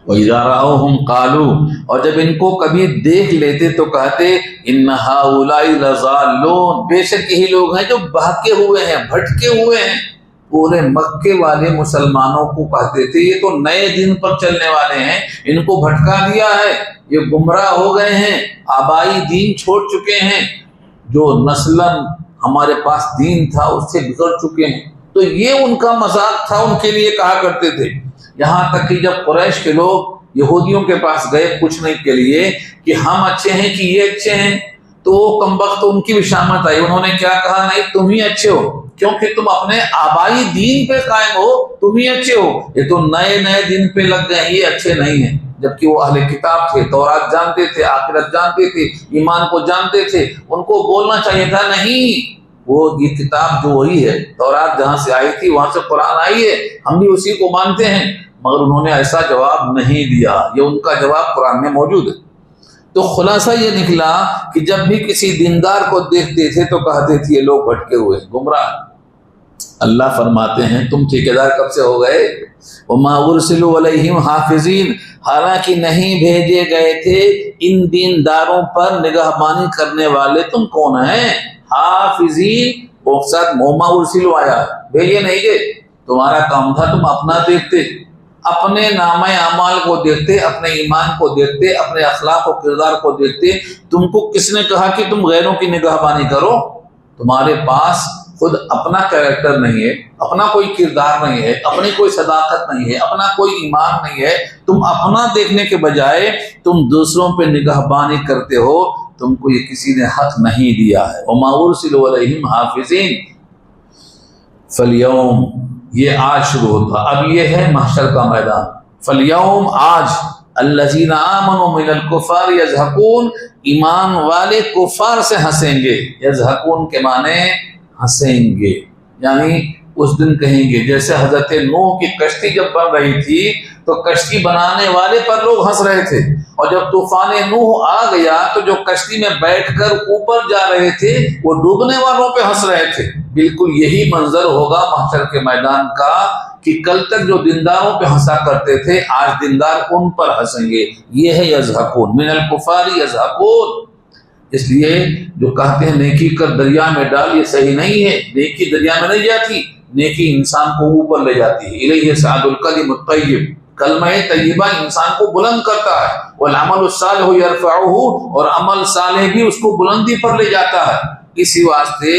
وَإِذَا رَأَوْهُمْ قَالُوا. اور جب ان کو کبھی دیکھ لیتے تو کہتے إِنَّ هَؤُلَاءِ لَضَالُّونَ. بے شک یہی لوگ ہیں جو بہکے ہوئے ہیں, بھٹکے ہوئے ہیں. پورے مکے والے مسلمانوں کو کہتے تھے یہ تو نئے دین پر چلنے والے ہیں, ان کو بھٹکا دیا ہے, یہ گمراہ ہو گئے ہیں, آبائی دین چھوڑ چکے ہیں. جو نسلاً ہمارے پاس دین تھا اس سے گزر چکے ہیں. تو یہ ان کا مذاق تھا، ان کے لیے کہا کرتے تھے. یہاں تک کہ جب قریش کے لوگ یہودیوں کے پاس گئے پوچھنے کے لیے کہ ہم اچھے ہیں کہ یہ اچھے ہیں، تو وہ کمبخت ان کی بھی شامت آئی. انہوں نے کیا کہا؟ نہیں، تم ہی اچھے ہو، کیونکہ تم اپنے آبائی دین پہ قائم ہو، تم ہی اچھے ہو. یہ تو نئے دین پہ لگ گئے، یہ اچھے نہیں ہیں. جبکہ وہ اہل کتاب تھے، تورات جانتے تھے، آخرت جانتے تھے، ایمان کو جانتے تھے. ان کو بولنا چاہیے تھا نہیں، وہ یہ کتاب جو وہی ہے، تورات جہاں سے آئی تھی وہاں سے قرآن آئی ہے، ہم بھی اسی کو مانتے ہیں. مگر انہوں نے ایسا جواب نہیں دیا. یہ ان کا جواب قرآن میں موجود ہے. تو خلاصہ یہ نکلا کہ جب بھی کسی دیندار کو دیکھتے تھے تو کہتے تھے یہ لوگ بھٹکے ہوئے، گمراہ. اللہ فرماتے ہیں تم ٹھیکیدار کب سے ہو گئے؟ وما ارسلوا علیہم حافظین، حالانکہ نہیں بھیجے گئے تھے ان دینداروں پر نگہبانی کرنے والے. تم کون ہیں؟ حافظین، وہ ساتھ وما ارسلوا آیا، بھیجے نہیں گئے. تمہارا کام تھا تم اپنا دیکھتے، اپنے نامہ اعمال کو دیکھتے، اپنے ایمان کو دیکھتے، اپنے اخلاق و کردار کو دیکھتے. تم کو کس نے کہا کہ تم غیروں کی نگہبانی کرو؟ تمہارے پاس خود اپنا کریکٹر نہیں ہے، اپنا کوئی کردار نہیں ہے، اپنی کوئی صداقت نہیں ہے، اپنا کوئی ایمان نہیں ہے. تم اپنا دیکھنے کے بجائے تم دوسروں پہ نگہبانی کرتے ہو. تم کو یہ کسی نے حق نہیں دیا ہے. وما ارسلوا علیہم حافظین. فالیوم، یہ آج شروع ہوتا. اب یہ ہے محشر کا میدان. فالیوم، آج، الذین آمنوا من الکفار یضحکون، ایمان والے کفار سے ہنسیں گے. یضحکون کے معنی ہنسیں گے، یعنی اس دن کہیں گے جیسے حضرت نوح کی کشتی جب بن رہی تھی تو کشتی بنانے والے پر لوگ ہنس رہے تھے، اور جب طوفان نوح آ گیا تو جو کشتی میں بیٹھ کر اوپر جا رہے تھے وہ ڈوبنے والوں پہ ہنس رہے تھے. بالکل یہی منظر ہوگا محشر کے میدان کا کہ کل تک جو دینداروں پہ ہنسا کرتے تھے آج دیندار ان پر ہنسیں گے. یہ ہے یضحکون، من الکفار یضحکون. اس لیے جو کہتے ہیں نیکی کر دریا میں ڈال، یہ صحیح نہیں ہے. نیکی دریا میں نہیں جاتی، نیکی انسان کو اوپر لے جاتی ہے. الیہ صعد الکلم الطیب، کلمہ طیبہ انسان کو بلند کرتا ہے. والعمل الصالح یرفعہ، اور عمل صالح بھی اس کو بلندی پر لے جاتا ہے. اسی واسطے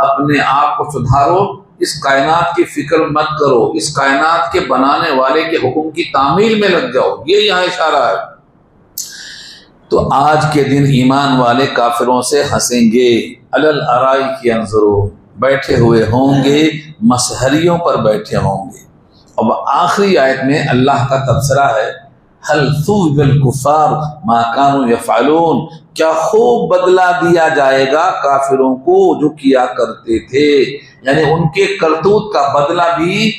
اپنے آپ کو سدھارو، اس کائنات کی فکر مت کرو، اس کائنات کے بنانے والے کے حکم کی تعمیل میں لگ جاؤ. یہ یہاں اشارہ ہے. تو آج کے دن ایمان والے کافروں سے ہنسیں گے. علی الارائک ینظرون، بیٹھے ہوئے ہوں گے، مسہریوں پر بیٹھے ہوں گے. اب آخری آیت میں اللہ کا تبصرہ ہے، هل ثوب الکفار ما كانوا يفعلون، کیا خوب بدلہ دیا جائے گا کافروں کو جو کیا کرتے تھے. یعنی ان کے کرتوت کا بدلہ بھی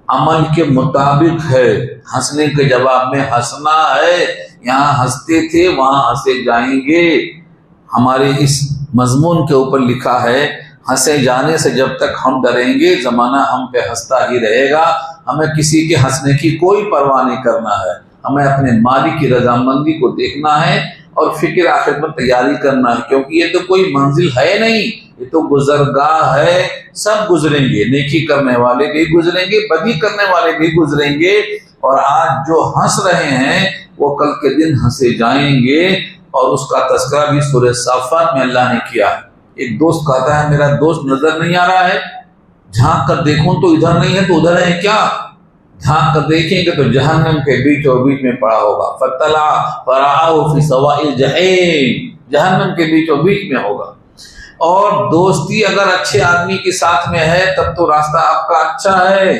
عمل کے مطابق ہے. ہنسنے کے جواب میں ہنسنا ہے. یہاں ہنستے تھے وہاں ہنسے جائیں گے. ہمارے اس مضمون کے اوپر لکھا ہے، ہنسے جانے سے جب تک ہم ڈریں گے زمانہ ہم پہ ہنستا ہی رہے گا. ہمیں کسی کے ہنسنے کی کوئی پرواہ نہیں کرنا ہے. ہمیں اپنے مالک کی رضامندی کو دیکھنا ہے اور فکر آخرت پر تیاری کرنا ہے، کیونکہ یہ تو کوئی منزل ہے نہیں، یہ تو گزرگاہ ہے. سب گزریں گے، نیکی کرنے والے بھی گزریں گے، بدی کرنے والے بھی گزریں گے. اور آج جو ہنس رہے ہیں وہ کل کے دن ہنسے جائیں گے. اور اس کا تذکرہ بھی سورہ صافات میں اللہ نے کیا ہے. ایک دوست کہتا ہے میرا دوست نظر نہیں آ رہا ہے، جھانک کر دیکھوں تو ادھر نہیں ہے تو ادھر ہے کیا؟ جھانک کر دیکھیں گے تو جہنم کے بیچ اور بیچ میں پڑا ہوگا. فطلع فرآہ فی سواء الجحیم، جہنم کے بیچ اور بیچ میں ہوگا. اور دوستی اگر اچھے آدمی کے ساتھ میں ہے تب تو راستہ آپ کا اچھا ہے،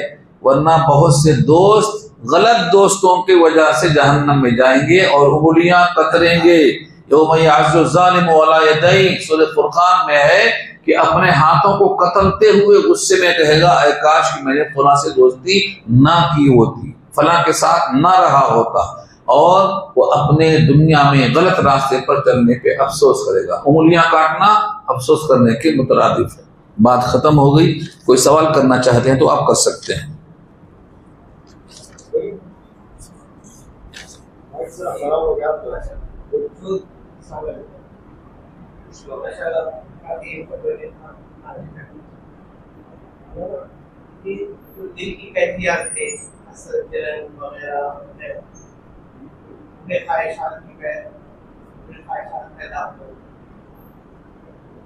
ورنہ بہت سے دوست غلط دوستوں کی وجہ سے جہنم میں جائیں گے اور انگلیاں کتریں گے. یوم یعض الظالم علی یدیہ، سورہ فرقان میں ہے کہ اپنے ہاتھوں کو قتلتے ہوئے غصے میں کہے گا اے کاش کہ میں نے فلاں سے دوستی نہ کی ہوتی، فلاں کے ساتھ نہ رہا ہوتا. اور وہ اپنے دنیا میں غلط راستے پر چلنے پہ افسوس کرے گا. انگلیاں کاٹنا افسوس کرنے کے مترادف ہے. بات ختم ہو گئی. کوئی سوال کرنا چاہتے ہیں تو آپ کر سکتے ہیں.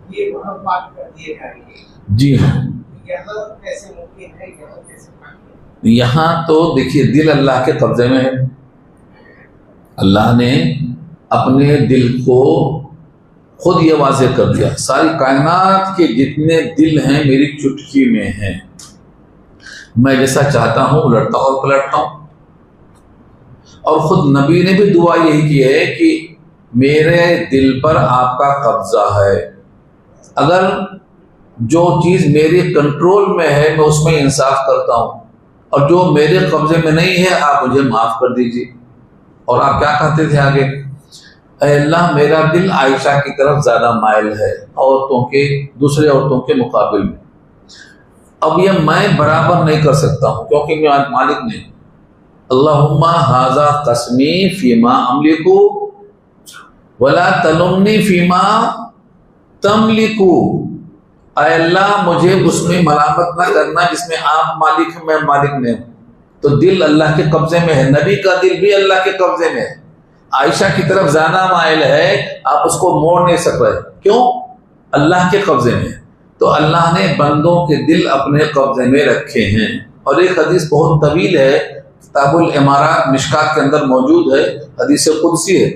یہ وہاں پاک کر دیے جائیں گے. جی ہاں. یہاں کیسے ممکن ہے, یہاں کیسے پاک ہے؟ یہاں تو دیکھیے دل اللہ کے قبضے میں ہے. اللہ نے اپنے دل کو خود یہ واضح کر دیا, ساری کائنات کے جتنے دل ہیں میری چٹکی میں ہیں, میں جیسا چاہتا ہوں الٹتا اور پلٹتا ہوں. اور خود نبی نے بھی دعا یہی کی ہے کہ میرے دل پر آپ کا قبضہ ہے, اگر جو چیز میرے کنٹرول میں ہے میں اس میں انصاف کرتا ہوں, اور جو میرے قبضے میں نہیں ہے آپ مجھے معاف کر دیجیے. اور آپ کیا کہتے تھے آگے, اے اللہ میرا دل عائشہ کی طرف زیادہ مائل ہے عورتوں کے, دوسرے عورتوں کے مقابل میں. اب یہ میں برابر نہیں کر سکتا ہوں کیونکہ میں مالک نہیں. اللہم ھذا قسمی فیما املک ولا تلمنی فیما تملک. اے اللہ مجھے اس میں ملامت نہ کرنا جس میں آپ مالک ہیں میں مالک نہیں ہوں. تو دل اللہ کے قبضے میں ہے, نبی کا دل بھی اللہ کے قبضے میں ہے. عائشہ کی طرف زیادہ مائل ہے, آپ اس کو موڑ نہیں سک رہے, کیوں؟ اللہ کے قبضے میں. تو اللہ نے بندوں کے دل اپنے قبضے میں رکھے ہیں. اور ایک حدیث بہت طویل ہے, کتاب الامارات مشکات کے اندر موجود ہے, حدیث قدسی ہے,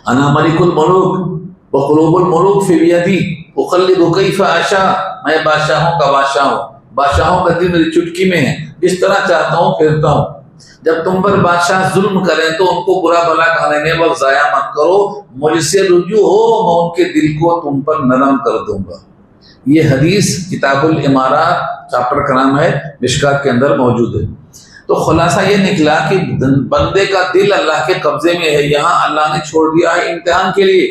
انا ملک الملوک وقلوب الملوک فی بیدی اقلب کیف اشاء. میں بادشاہوں کا بادشاہ ہوں, بادشاہوں کا دل میری چٹکی میں ہے, جس طرح چاہتا ہوں پھرتا ہوں. جب تم پر بادشاہ ظلم کریں تو ان کو برا بھلا کہنے میں وقت ضائع مت کرو, مجھ سے رجوع ہو میں ان کے دل کو تم پر نرم کر دوں گا. یہ حدیث کتاب الامارات چیپٹر کا نام ہے, مشکات کے اندر موجود ہے. تو خلاصہ یہ نکلا کہ بندے کا دل اللہ کے قبضے میں ہے. یہاں اللہ نے چھوڑ دیا ہے امتحان کے لیے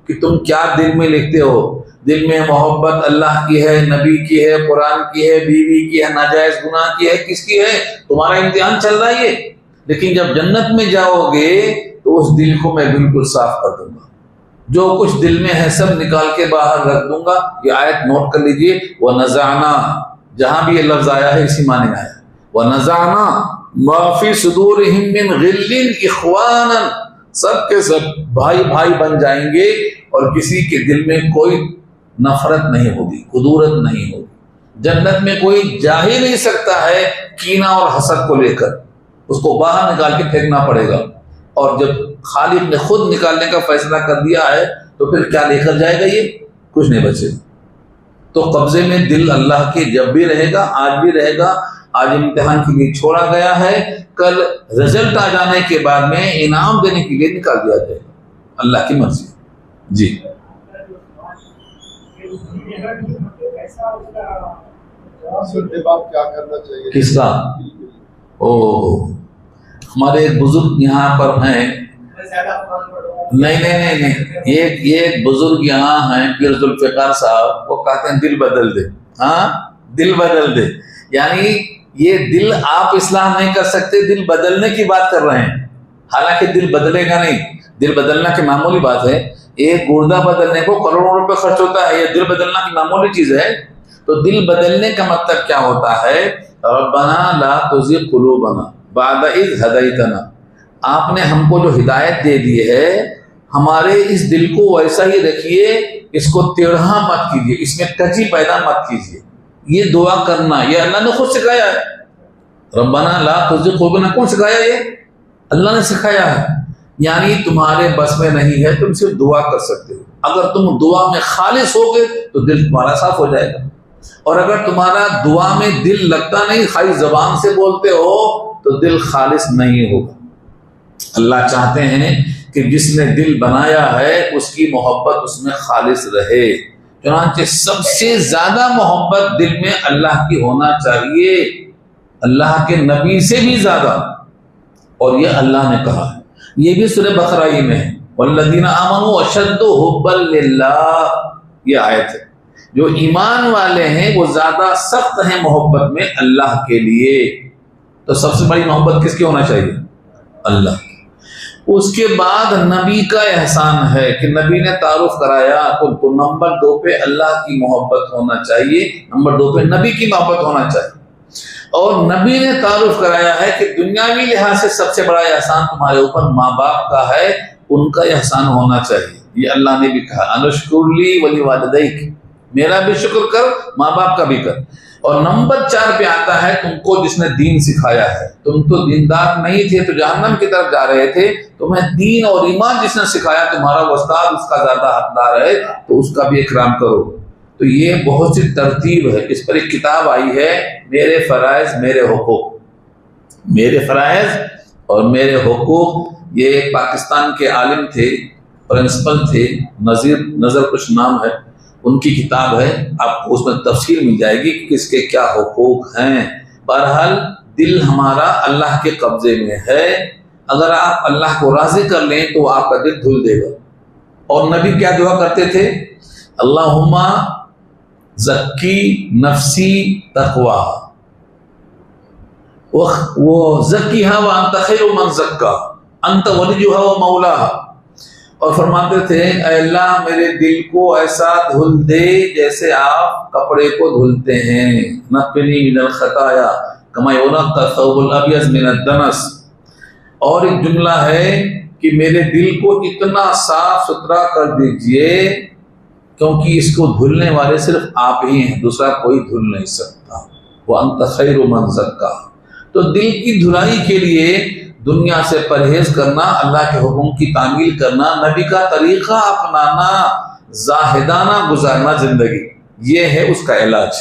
کہ تم کیا دل میں لکھتے ہو. دل میں محبت اللہ کی ہے, نبی کی ہے, قرآن کی ہے, بیوی کی ہے, ناجائز گناہ کی ہے, کس کی ہے؟ تمہارا امتحان چل رہا ہے یہ. لیکن جب جنت میں جاؤ گے تو اس دل کو میں بالکل صاف کر دوں گا, جو کچھ دل میں ہے سب نکال کے باہر رکھ دوں گا. یہ آیت نوٹ کر لیجئے, وَنَزَعْنَا, جہاں بھی یہ لفظ آیا ہے اسی معنی میں آیا, وَنَزَعْنَا مَا فِي صُدُورِهِم مِّن غِلٍّ إِخْوَانًا. سب کے سب بھائی بھائی بن جائیں گے اور کسی کے دل میں کوئی نفرت نہیں ہوگی, قدورت نہیں ہوگی. جنت میں کوئی جا ہی نہیں سکتا ہے کینہ اور حسد کو لے کر, اس کو باہر نکال کے پھینکنا پڑے گا. اور جب خالق نے خود نکالنے کا فیصلہ کر دیا ہے تو پھر کیا لے کر جائے گا, یہ کچھ نہیں بچے گا. تو قبضے میں دل اللہ کے جب بھی رہے گا, آج بھی رہے گا. آج امتحان کے لیے چھوڑا گیا ہے, کل رزلٹ آ جانے کے بعد میں انعام دینے کے لیے نکال دیا جائے گا, اللہ کی مرضی. جی کس کا؟ ہمارے ایک بزرگ یہاں پر ہیں, نہیں, ایک بزرگ یہاں ہیں پیر ذوالفقار صاحب, وہ کہتے ہیں دل بدل دے. ہاں دل بدل دے, یعنی یہ دل آپ اصلاح نہیں کر سکتے, دل بدلنے کی بات کر رہے ہیں. حالانکہ دل بدلے گا نہیں, دل بدلنا کی معمولی بات ہے. ایک گردہ بدلنے کو کروڑوں روپے خرچ ہوتا ہے, یہ دل بدلنا کی معمولی چیز ہے. تو دل بدلنے کا مطلب کیا ہوتا ہے؟ ربنا لا تزغ قلوبنا بعد اذ ہدیتنا. آپ نے ہم کو جو ہدایت دے دی ہے, ہمارے اس دل کو ویسا ہی رکھیے, اس کو ٹیڑھا مت کیجیے, اس میں کجی پیدا مت کیجیے. یہ دعا کرنا یہ اللہ نے خود سکھایا ہے. ربنا لا تزغ قلوبنا کون سکھایا؟ یہ اللہ نے سکھایا ہے. یعنی تمہارے بس میں نہیں ہے, تم صرف دعا کر سکتے ہو. اگر تم دعا میں خالص ہوگے تو دل تمہارا صاف ہو جائے گا. اور اگر تمہارا دعا میں دل لگتا نہیں, خالی زبان سے بولتے ہو, تو دل خالص نہیں ہوگا. اللہ چاہتے ہیں کہ جس نے دل بنایا ہے اس کی محبت اس میں خالص رہے. چنانچہ سب سے زیادہ محبت دل میں اللہ کی ہونا چاہیے, اللہ کے نبی سے بھی زیادہ. اور یہ اللہ نے کہا ہے, یہ بھی سورہ بقرہ ہی میں ہے, والذین آمنوا اشد حبا للہ. یہ آیت ہے, جو ایمان والے ہیں وہ زیادہ سخت ہیں محبت میں اللہ کے لیے. تو سب سے بڑی محبت کس کی ہونا چاہیے؟ اللہ. اس کے بعد نبی کا احسان ہے کہ نبی نے تعارف کرایا تو نمبر 2 پہ اللہ کی محبت ہونا چاہیے, نمبر 2 پہ نبی کی محبت ہونا چاہیے. اور نبی نے تعارف کرایا ہے کہ دنیاوی لحاظ سے سب سے بڑا احسان تمہارے اوپر ماں باپ کا ہے, ان کا احسان ہونا چاہیے. یہ اللہ نے بھی کہا انشکر لی ولی والدیک، میرا بھی شکر کر، ماں باپ کا بھی کر۔ اور نمبر 4 پہ آتا ہے تم کو جس نے دین سکھایا ہے، تم تو دیندار نہیں تھے تو جہنم کی طرف جا رہے تھے، تمہیں دین اور ایمان جس نے سکھایا، تمہارا استاد اس کا زیادہ حقدار ہے تو اس کا بھی اکرام کرو۔ تو یہ بہت سی ترتیب ہے۔ اس پر ایک کتاب آئی ہے میرے فرائض میرے حقوق، میرے فرائض اور میرے حقوق۔ یہ پاکستان کے عالم تھے، پرنسپل تھے، نظر کچھ نام ہے، ان کی کتاب ہے، آپ کو اس میں تفصیل مل جائے گی کہ کس کے کیا حقوق ہیں۔ بہرحال دل ہمارا اللہ کے قبضے میں ہے، اگر آپ اللہ کو راضی کر لیں تو آپ کا دل دھل دے گا۔ اور نبی کیا دعا کرتے تھے؟ اللہم زکی نفسی تقوا وزکیہا وانت خیر من زکا انت ولیہا ومولاہا، اور فرماتے تھے اے اللہ میرے دل کو ایسا دھل دے جیسے آپ کپڑے کو دھلتے ہیں، نقنی من الخطایا کما ینقی الثوب الابیض من الدنس۔ اور ایک جملہ ہے کہ میرے دل کو اتنا صاف ستھرا کر دیجئے کیونکہ اس کو دھلنے والے صرف آپ ہی ہیں، دوسرا کوئی دھل نہیں سکتا۔ وانت خیر من زکا۔ تو دل کی دھلائی کے لیے دنیا سے پرہیز کرنا، اللہ کے حکم کی تعمیل کرنا، نبی کا طریقہ اپنانا، زاہدانہ گزارنا زندگی، یہ ہے اس کا علاج۔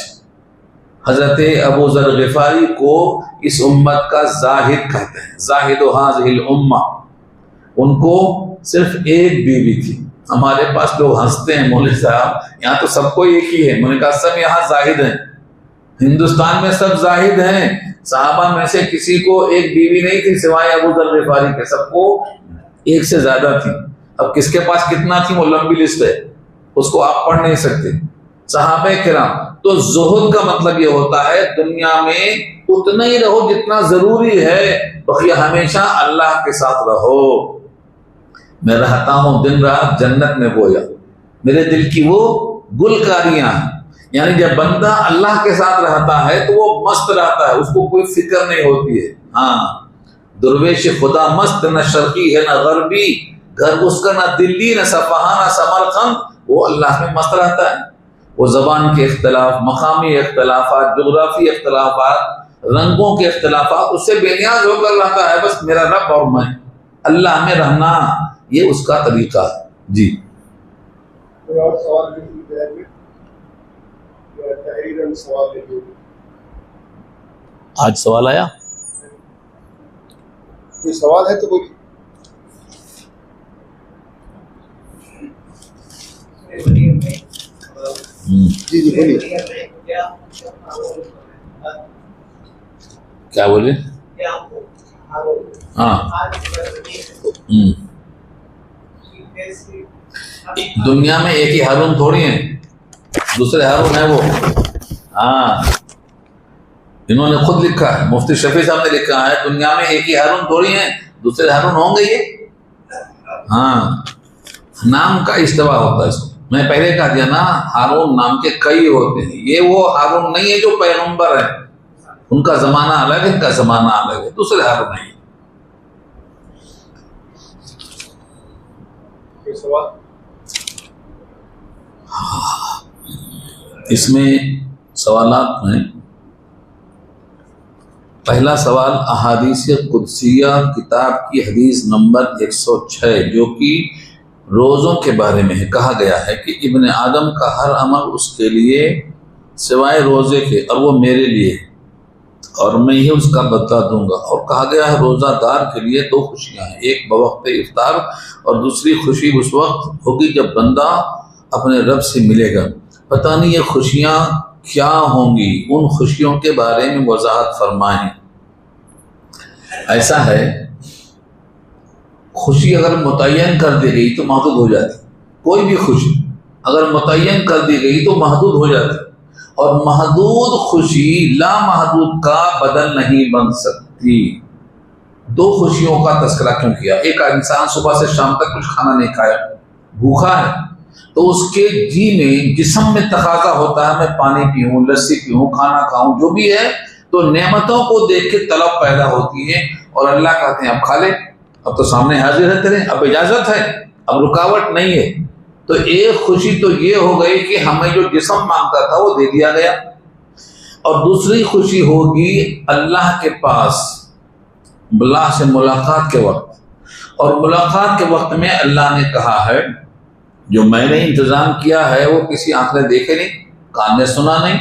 حضرت ابو ذر غفاری کو اس امت کا زاہد کہتے ہیں، زاہد هذه الامہ۔ ان کو صرف ایک بیوی تھی۔ ہمارے پاس لوگ ہنستے ہیں مولوی صاحب یہاں تو سب کو ایک ہی ہے، میں نے کہا سب یہاں زاہد ہیں، ہندوستان میں سب زاہد ہیں۔ صحابہ میں سے کسی کو ایک بیوی نہیں تھی سوائے ابو ذر غفاری کے، سب کو ایک سے زیادہ تھی۔ اب کس کے پاس کتنا تھی وہ لمبی لسٹ ہے، اس کو آپ پڑھ نہیں سکتے۔ صحابہ کرام تو زہد کا مطلب یہ ہوتا ہے دنیا میں اتنا ہی رہو جتنا ضروری ہے، بقیہ ہمیشہ اللہ کے ساتھ رہو۔ میں رہتا ہوں دن رات جنت میں گویا، میرے دل کی وہ گلکاریاں ہیں، یعنی جب بندہ اللہ کے ساتھ رہتا ہے تو وہ مست رہتا ہے، اس کو کوئی فکر نہیں ہوتی ہے۔ ہاں درویش خدا مست، نہ شرقی ہے نہ غربی، گھر اس کا نہ دلی نہ صفحہ نہ سمرقند، وہ اللہ میں مست رہتا ہے۔ وہ زبان کے اختلاف، مقامی اختلافات، جغرافی اختلافات، رنگوں کے اختلافات، اس سے بے نیاز ہو کر رہتا ہے، بس میرا رب اور میں، اللہ میں رہنا، یہ اس کا طریقہ ہے۔ جی آج سوال آیا؟ کوئی سوال ہے تو بولیے۔ جی جی بولیے۔ کیا بولے؟ ہاں دنیا میں ایک ہی ہارون تھوڑی ہیں، دوسرے ہارون ہیں وہ۔ ہاں انہوں نے خود لکھا ہے، مفتی شفیع صاحب نے لکھا ہے دنیا میں ایک ہی ہارون تھوڑی ہیں، دوسرے ہارون ہوں گے یہ۔ ہاں نام کا استوا ہوتا ہے اس کو، میں پہلے کہا دیا نا، ہارون نام کے کئی ہوتے ہیں، یہ وہ ہارون نہیں ہے جو پیغمبر ہے، ان کا زمانہ الگ ہے، ان کا زمانہ الگ ہے، دوسرے ہارون نہیں۔ کوئی سوال؟ اس میں سوالات ہیں۔ پہلا سوال احادیث قدسیہ کتاب کی حدیث نمبر 106 جو کہ روزوں کے بارے میں ہے، کہا گیا ہے کہ ابن آدم کا ہر عمل اس کے لیے سوائے روزے کے، اور وہ میرے لیے اور میں ہی اس کا بدلہ دوں گا۔ اور کہا گیا ہے روزہ دار کے لیے 2 خوشیاں ہیں، ایک بوقت افطار اور دوسری خوشی اس وقت ہوگی جب بندہ اپنے رب سے ملے گا۔ پتہ نہیں یہ خوشیاں کیا ہوں گی، ان خوشیوں کے بارے میں وضاحت فرمائیں۔ ایسا ہے خوشی اگر متعین کر دی گئی تو محدود ہو جاتی، کوئی بھی خوشی اگر متعین کر دی گئی تو محدود ہو جاتی، اور محدود خوشی لامحدود کا بدل نہیں بن سکتی۔ 2 خوشیوں کا تذکرہ کیوں کیا؟ ایک انسان صبح سے شام تک کچھ کھانا نہیں کھایا، بھوکا ہے، تو اس کے جی میں جسم میں تقاضا ہوتا ہے میں پانی پیوں، لسی پیوں، کھانا کھاؤں، جو بھی ہے، تو نعمتوں کو دیکھ کے طلب پیدا ہوتی ہے، اور اللہ کہتے ہیں اب کھا لے، اب تو سامنے حاضر ہے تیرے، اب اجازت ہے، اب رکاوٹ نہیں ہے۔ تو ایک خوشی تو یہ ہو گئی کہ ہمیں جو جسم مانگتا تھا وہ دے دیا گیا، اور دوسری خوشی ہوگی اللہ کے پاس اللہ سے ملاقات کے وقت، اور ملاقات کے وقت میں اللہ نے کہا ہے جو میں نے انتظام کیا ہے وہ کسی آنکھ نے دیکھے نہیں، کان نے سنا نہیں۔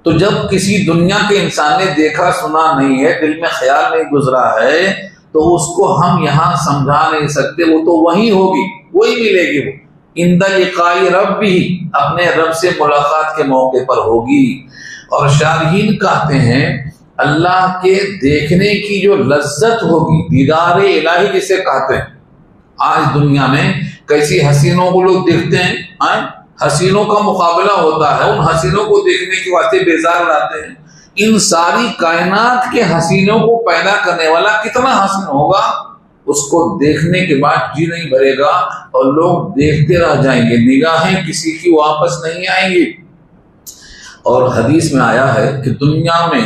تو جب کسی دنیا کے انسان نے دیکھا سنا نہیں ہے، دل میں خیال نہیں گزرا ہے، تو اس کو ہم یہاں سمجھا نہیں سکتے، وہ تو وہی ہوگی، وہی ملے گی، وہ عند لقاء ربہ، اپنے رب سے ملاقات کے موقع پر ہوگی۔ اور شارحین کہتے ہیں اللہ کے دیکھنے کی جو لذت ہوگی، دیدار الہی جسے کہتے ہیں، آج دنیا میں کیسی حسینوں کو لوگ دیکھتے ہیں، حسینوں کا مقابلہ ہوتا ہے، ان حسینوں کو دیکھنے کے واسطے بیزار لاتے ہیں۔ ان ساری کائنات کے حسینوں کو پیدا کرنے والا کتنا حسین ہوگا، اس کو دیکھنے کے بعد جی نہیں بھرے گا، اور لوگ دیکھتے رہ جائیں گے، نگاہیں کسی کی واپس نہیں آئیں گی۔ اور حدیث میں آیا ہے کہ دنیا میں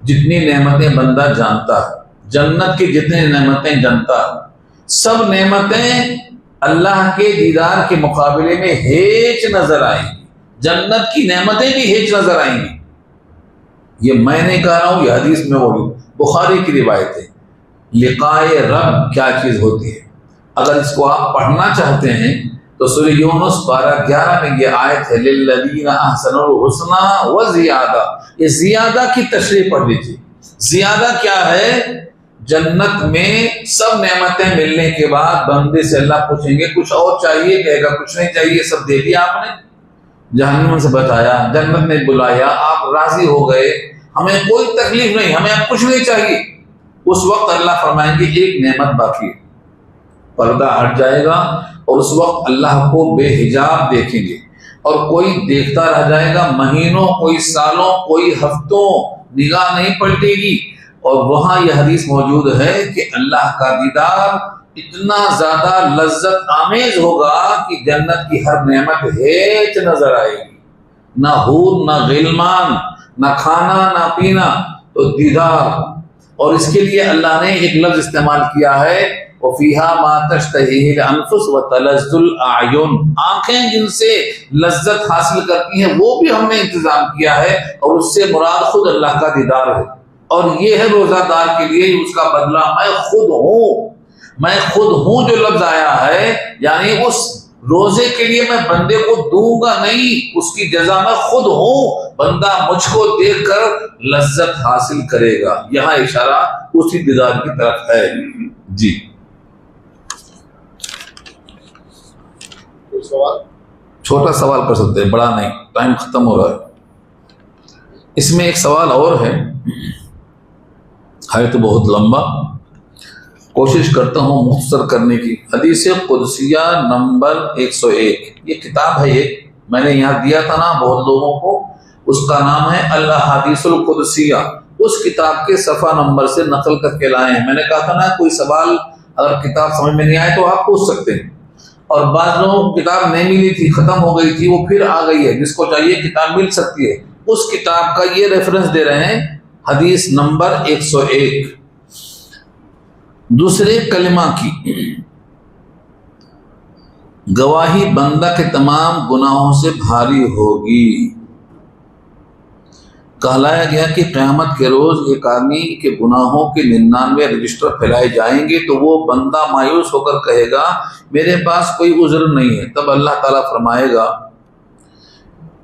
جتنی نعمتیں بندہ جانتا ہے، جنت کی جتنی نعمتیں جانتا ہے، سب نعمتیں اللہ کے دیدار کے مقابلے میں ہیچ نظر آئیں گی، جنت کی نعمتیں بھی ہیچ نظر آئیں گی۔ یہ میں نہیں کہہ رہا ہوں، یہ حدیث میں موجود، بخاری کی روایت ہے۔ لقاء رب کیا چیز ہوتی ہے؟ اگر اس کو آپ پڑھنا چاہتے ہیں تو سورہ یونس 12-11 میں یہ آیت ہے، للذین احسنوا الحسنی وزیادہ، یہ زیادہ کی تشریح پڑھ لیجیے۔ زیادہ کیا ہے؟ جنت میں سب نعمتیں ملنے کے بعد بندے سے اللہ پوچھیں گے کچھ اور چاہیے، کہے گا کچھ نہیں چاہیے، سب دے دیا آپ نے، جہنم سے بتایا، جنت نے بلایا، آپ راضی ہو گئے، ہمیں کوئی تکلیف نہیں، ہمیں اب کچھ نہیں چاہیے۔ اس وقت اللہ فرمائیں گے ایک نعمت باقی ہے، پردہ ہٹ جائے گا، اور اس وقت اللہ کو بے حجاب دیکھیں گے، اور کوئی دیکھتا رہ جائے گا مہینوں، کوئی سالوں، کوئی ہفتوں، نگاہ نہیں پلٹے گی۔ اور وہاں یہ حدیث موجود ہے کہ اللہ کا دیدار اتنا زیادہ لذت آمیز ہوگا کہ جنت کی ہر نعمت ہیچ نظر آئے گی، نہ حور، نہ غلمان، نہ کھانا، نہ پینا، تو دیدار۔ اور اس کے لیے اللہ نے ایک لفظ استعمال کیا ہے، وَفِيهَا مَا تَشْتَهِيهِ الْأَنفُسُ وَتَلَذُّ الْأَعْيُنُ، آنکھیں جن سے لذت حاصل کرتی ہیں وہ بھی ہم نے انتظام کیا ہے، اور اس سے مراد خود اللہ کا دیدار ہے۔ اور یہ ہے روزہ دار کے لیے اس کا بدلہ، میں خود ہوں، میں خود ہوں جو لفظ آیا ہے، یعنی اس روزے کے لیے میں بندے کو دوں گا نہیں، اس کی جزا میں خود ہوں، بندہ مجھ کو دیکھ کر لذت حاصل کرے گا۔ یہاں اشارہ اسی دیدار کی طرف ہے۔ جی سوال، چھوٹا سوال کر سکتے ہیں، بڑا نہیں، ٹائم ختم ہو رہا ہے۔ اس میں ایک سوال اور ہے تو بہت لمبا، کوشش کرتا ہوں مختصر کرنے کی۔ حدیث قدسیہ نمبر 101، یہ کتاب ہے، یہ میں نے یہاں دیا تھا نا بہت لوگوں کو، اس کا نام ہے الاحادیث القدسیہ۔ اس کتاب کے صفحہ نمبر سے نقل کر کے لائے ہیں۔ میں نے کہا تھا نا کوئی سوال اگر کتاب سمجھ میں نہیں آئے تو آپ پوچھ سکتے ہیں، اور بعض لوگوں کو کتاب نہیں ملی تھی، ختم ہو گئی تھی، وہ پھر آ گئی ہے، جس کو چاہیے کتاب مل سکتی ہے۔ اس کتاب کا یہ ریفرنس دے رہے ہیں، حدیث نمبر 101، دوسرے کلمہ کی گواہی بندہ کے تمام گناہوں سے بھاری ہوگی۔ کہلایا گیا کہ قیامت کے روز ایک آدمی کے گناہوں کے 99 رجسٹر پھیلائے جائیں گے، تو وہ بندہ مایوس ہو کر کہے گا میرے پاس کوئی عذر نہیں ہے۔ تب اللہ تعالیٰ فرمائے گا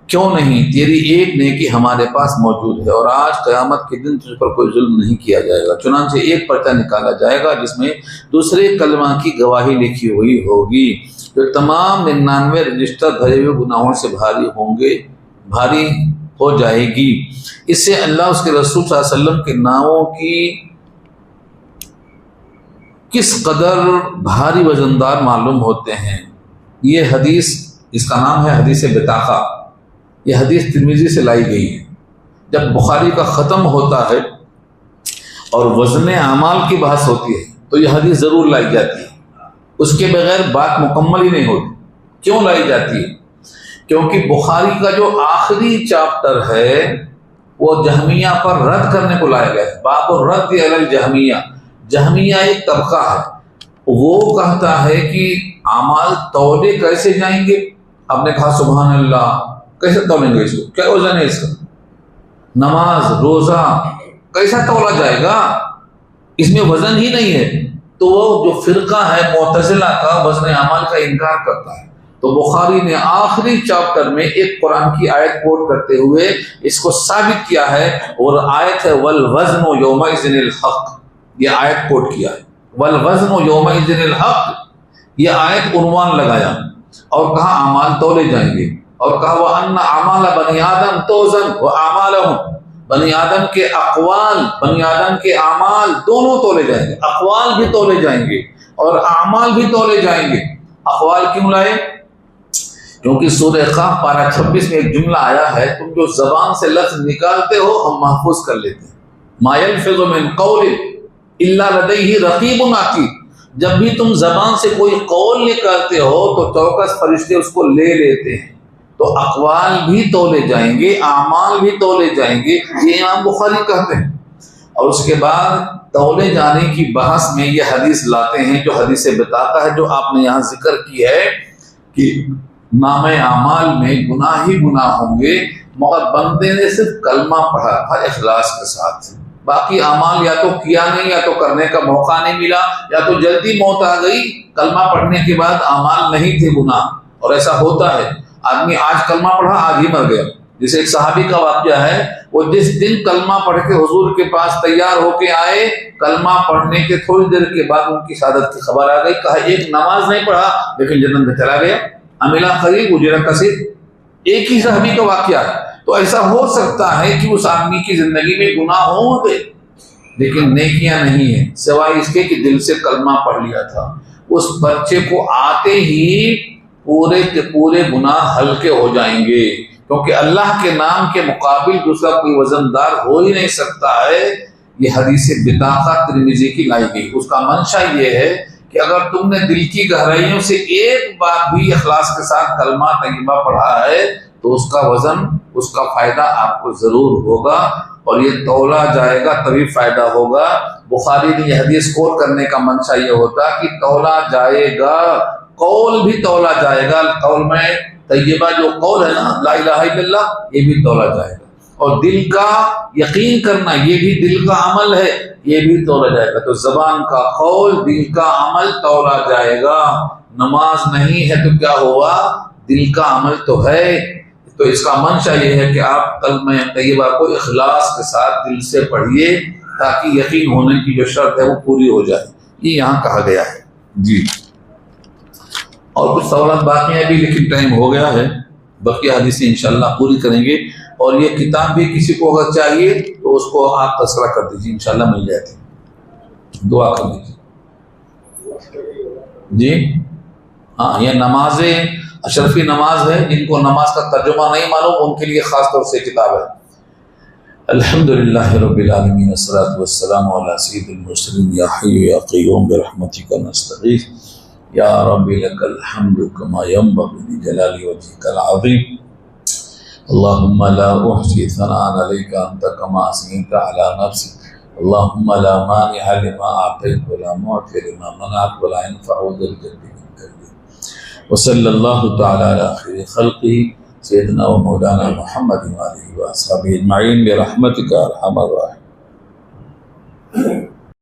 کیوں نہیں، تیری ایک نیکی ہمارے پاس موجود ہے، اور آج قیامت کے دن تجھ پر کوئی ظلم نہیں کیا جائے گا۔ چنانچہ ایک پرچہ نکالا جائے گا جس میں دوسرے کلمہ کی گواہی لکھی ہوئی ہوگی، جو تمام 99 رجسٹر بھرے ہوئے گناہوں سے بھاری ہو جائے گی۔ اس سے اللہ اس کے رسول صلی اللہ علیہ وسلم کے ناموں کی کس قدر بھاری وزندار معلوم ہوتے ہیں۔ یہ حدیث، اس کا نام ہے حدیث بطاقہ، یہ حدیث ترمذی سے لائی گئی ہے۔ جب بخاری کا ختم ہوتا ہے اور وزن اعمال کی بحث ہوتی ہے تو یہ حدیث ضرور لائی جاتی ہے، اس کے بغیر بات مکمل ہی نہیں ہوتی۔ کیوں لائی جاتی ہے؟ کیونکہ بخاری کا جو آخری چاپٹر ہے وہ جہمیہ پر رد کرنے کو لایا گیا ہے۔ باب الرد علی الجہمیہ، جہمیہ ایک طبقہ ہے، وہ کہتا ہے کہ اعمال تولے کیسے جائیں گے؟ آپ نے کہا سبحان اللہ، کیسے تولیں گے اس کو؟ کیا وزن ہے اس کا؟ نماز روزہ کیسا تولا جائے گا؟ اس میں وزن ہی نہیں ہے۔ تو وہ جو فرقہ ہے معتزلہ کا وزن اعمال کا انکار کرتا ہے، تو بخاری نے آخری چیپٹر میں ایک قرآن کی آیت کوٹ کرتے ہوئے اس کو ثابت کیا ہے، اور آیت ہے والوزن یومئذ الحق، یہ آیت کوٹ کیا ہے، والوزن یومئذ الحق، یہ آیت عنوان لگایا اور کہا اعمال تولے جائیں گے، اور کہا وَأَنَّ أَعْمَالَ بَنِي آدَمَ تُوزَنُ وَأَعْمَالَهُمْ، بنی آدم کے اقوال، بنی آدم کے اعمال دونوں تولے جائیں گے، اقوال بھی تولے جائیں گے اور اعمال بھی تولے جائیں گے۔ اقوال کیوں لائے؟ کیونکہ سورہ قاف پارہ 26 میں ایک جملہ آیا ہے، تم جو زبان سے لفظ نکالتے ہو ہم محفوظ کر لیتے ہیں، ما يلفظ من قول الا لدیہ رقیب عتید، جب بھی تم زبان سے کوئی قول نکالتے ہو تو چوکس فرشتے اس کو لے لیتے ہیں۔ تو اقوال بھی تولے جائیں گے، اعمال بھی تولے جائیں گے، یہ امام بخاری کہتے ہیں۔ اور اس کے بعد تولے جانے کی بحث میں یہ حدیث لاتے ہیں جو حدیث بتاتا ہے، جو آپ نے یہاں ذکر کی ہے کہ نام اعمال میں گناہ ہی گناہ ہوں گے، مگر بندے نے صرف کلمہ پڑھا تھا اخلاص کے ساتھ، باقی اعمال یا تو کیا نہیں، یا تو کرنے کا موقع نہیں ملا، یا تو جلدی موت آ گئی، کلمہ پڑھنے کے بعد اعمال نہیں تھے گناہ۔ اور ایسا ہوتا ہے، آدمی آج کلمہ پڑھا آج ہی مر گیا، جیسے ایک صحابی کا واقعہ ہے، وہ جس دن کلمہ پڑھ کے حضور کے پاس تیار ہو کے آئے، کلمہ پڑھنے کے تھوڑی دیر کے بعد ان کی شہادت کی خبر آ گئی، کہا ایک نماز نہیں پڑھا لیکن جنت میں چلا گیا، عملہ قریب اجر کثیر، ایک ہی صحابی کا واقعہ ہے۔ تو ایسا ہو سکتا ہے کہ اس آدمی کی زندگی میں گناہ ہوں گے لیکن نیکیاں نہیں ہیں، سوائے اس کے کہ دل سے کلمہ پڑھ لیا تھا۔ اس بچے کو آتے ہی پورے کے پورے گناہ ہلکے ہو جائیں گے، کیونکہ اللہ کے نام کے مقابل دوسرا کوئی وزندار ہو ہی نہیں سکتا ہے۔ یہ حدیث بطاقہ ترمذی کی لائی گئی، اس کا منشا یہ ہے کہ اگر تم نے دل کی گہرائیوں سے ایک بار بھی اخلاص کے ساتھ کلمہ طیبہ پڑھا ہے تو اس کا وزن، اس کا فائدہ آپ کو ضرور ہوگا، اور یہ تولا جائے گا تبھی فائدہ ہوگا۔ بخاری نے یہ حدیث کوٹ کرنے کا منشا یہ ہوتا کہ تولا جائے گا، قول بھی تولا جائے گا، قول میں طیبہ جو قول ہے نا لا الہ الا اللہ، یہ بھی تولا جائے گا، اور دل کا یقین کرنا یہ بھی دل کا عمل ہے، یہ بھی تولا جائے گا۔ تو زبان کا قول، دل کا عمل تولا جائے گا۔ نماز نہیں ہے تو کیا ہوا؟ دل کا عمل تو ہے۔ تو اس کا منشا یہ ہے کہ آپ کلمہ طیبہ کو اخلاص کے ساتھ دل سے پڑھیے تاکہ یقین ہونے کی جو شرط ہے وہ پوری ہو جائے، یہ یہاں کہا گیا ہے۔ جی، اور کچھ سوالات باقی ہیں ابھی، لیکن ٹائم ہو گیا ہے، باقی حدیثیں انشاءاللہ پوری کریں گے، اور یہ کتاب بھی کسی کو اگر چاہیے تو اس کو آپ تذکرہ کر دیجیے، انشاءاللہ مل جائے گی، دعا کر دیجیے۔ جی ہاں، یہ نماز اشرفی نماز ہے، جن کو نماز کا ترجمہ نہیں معلوم ان کے لیے خاص طور سے کتاب ہے۔ الحمدللہ رب العالمین، والصلاة والسلام علی سید المرسلین، یا حی یا قیوم برحمتک نستغیث، یا رب لک الحمد کما ینبغی لجلال وجهک العظیم، اللہم لا احصی ثناء علیک انت کما اثنیت علی نفسک، اللہم لا مانع لما اعطیت ولا معطی لما منعت ولا ينفع ذا الجد منک الجد۔ وصلی اللہ تعالی علی خیر خلقہ سیدنا و مولانا محمد وآلہ وصحبہ اجمعین برحمتک ارحم الراحمین۔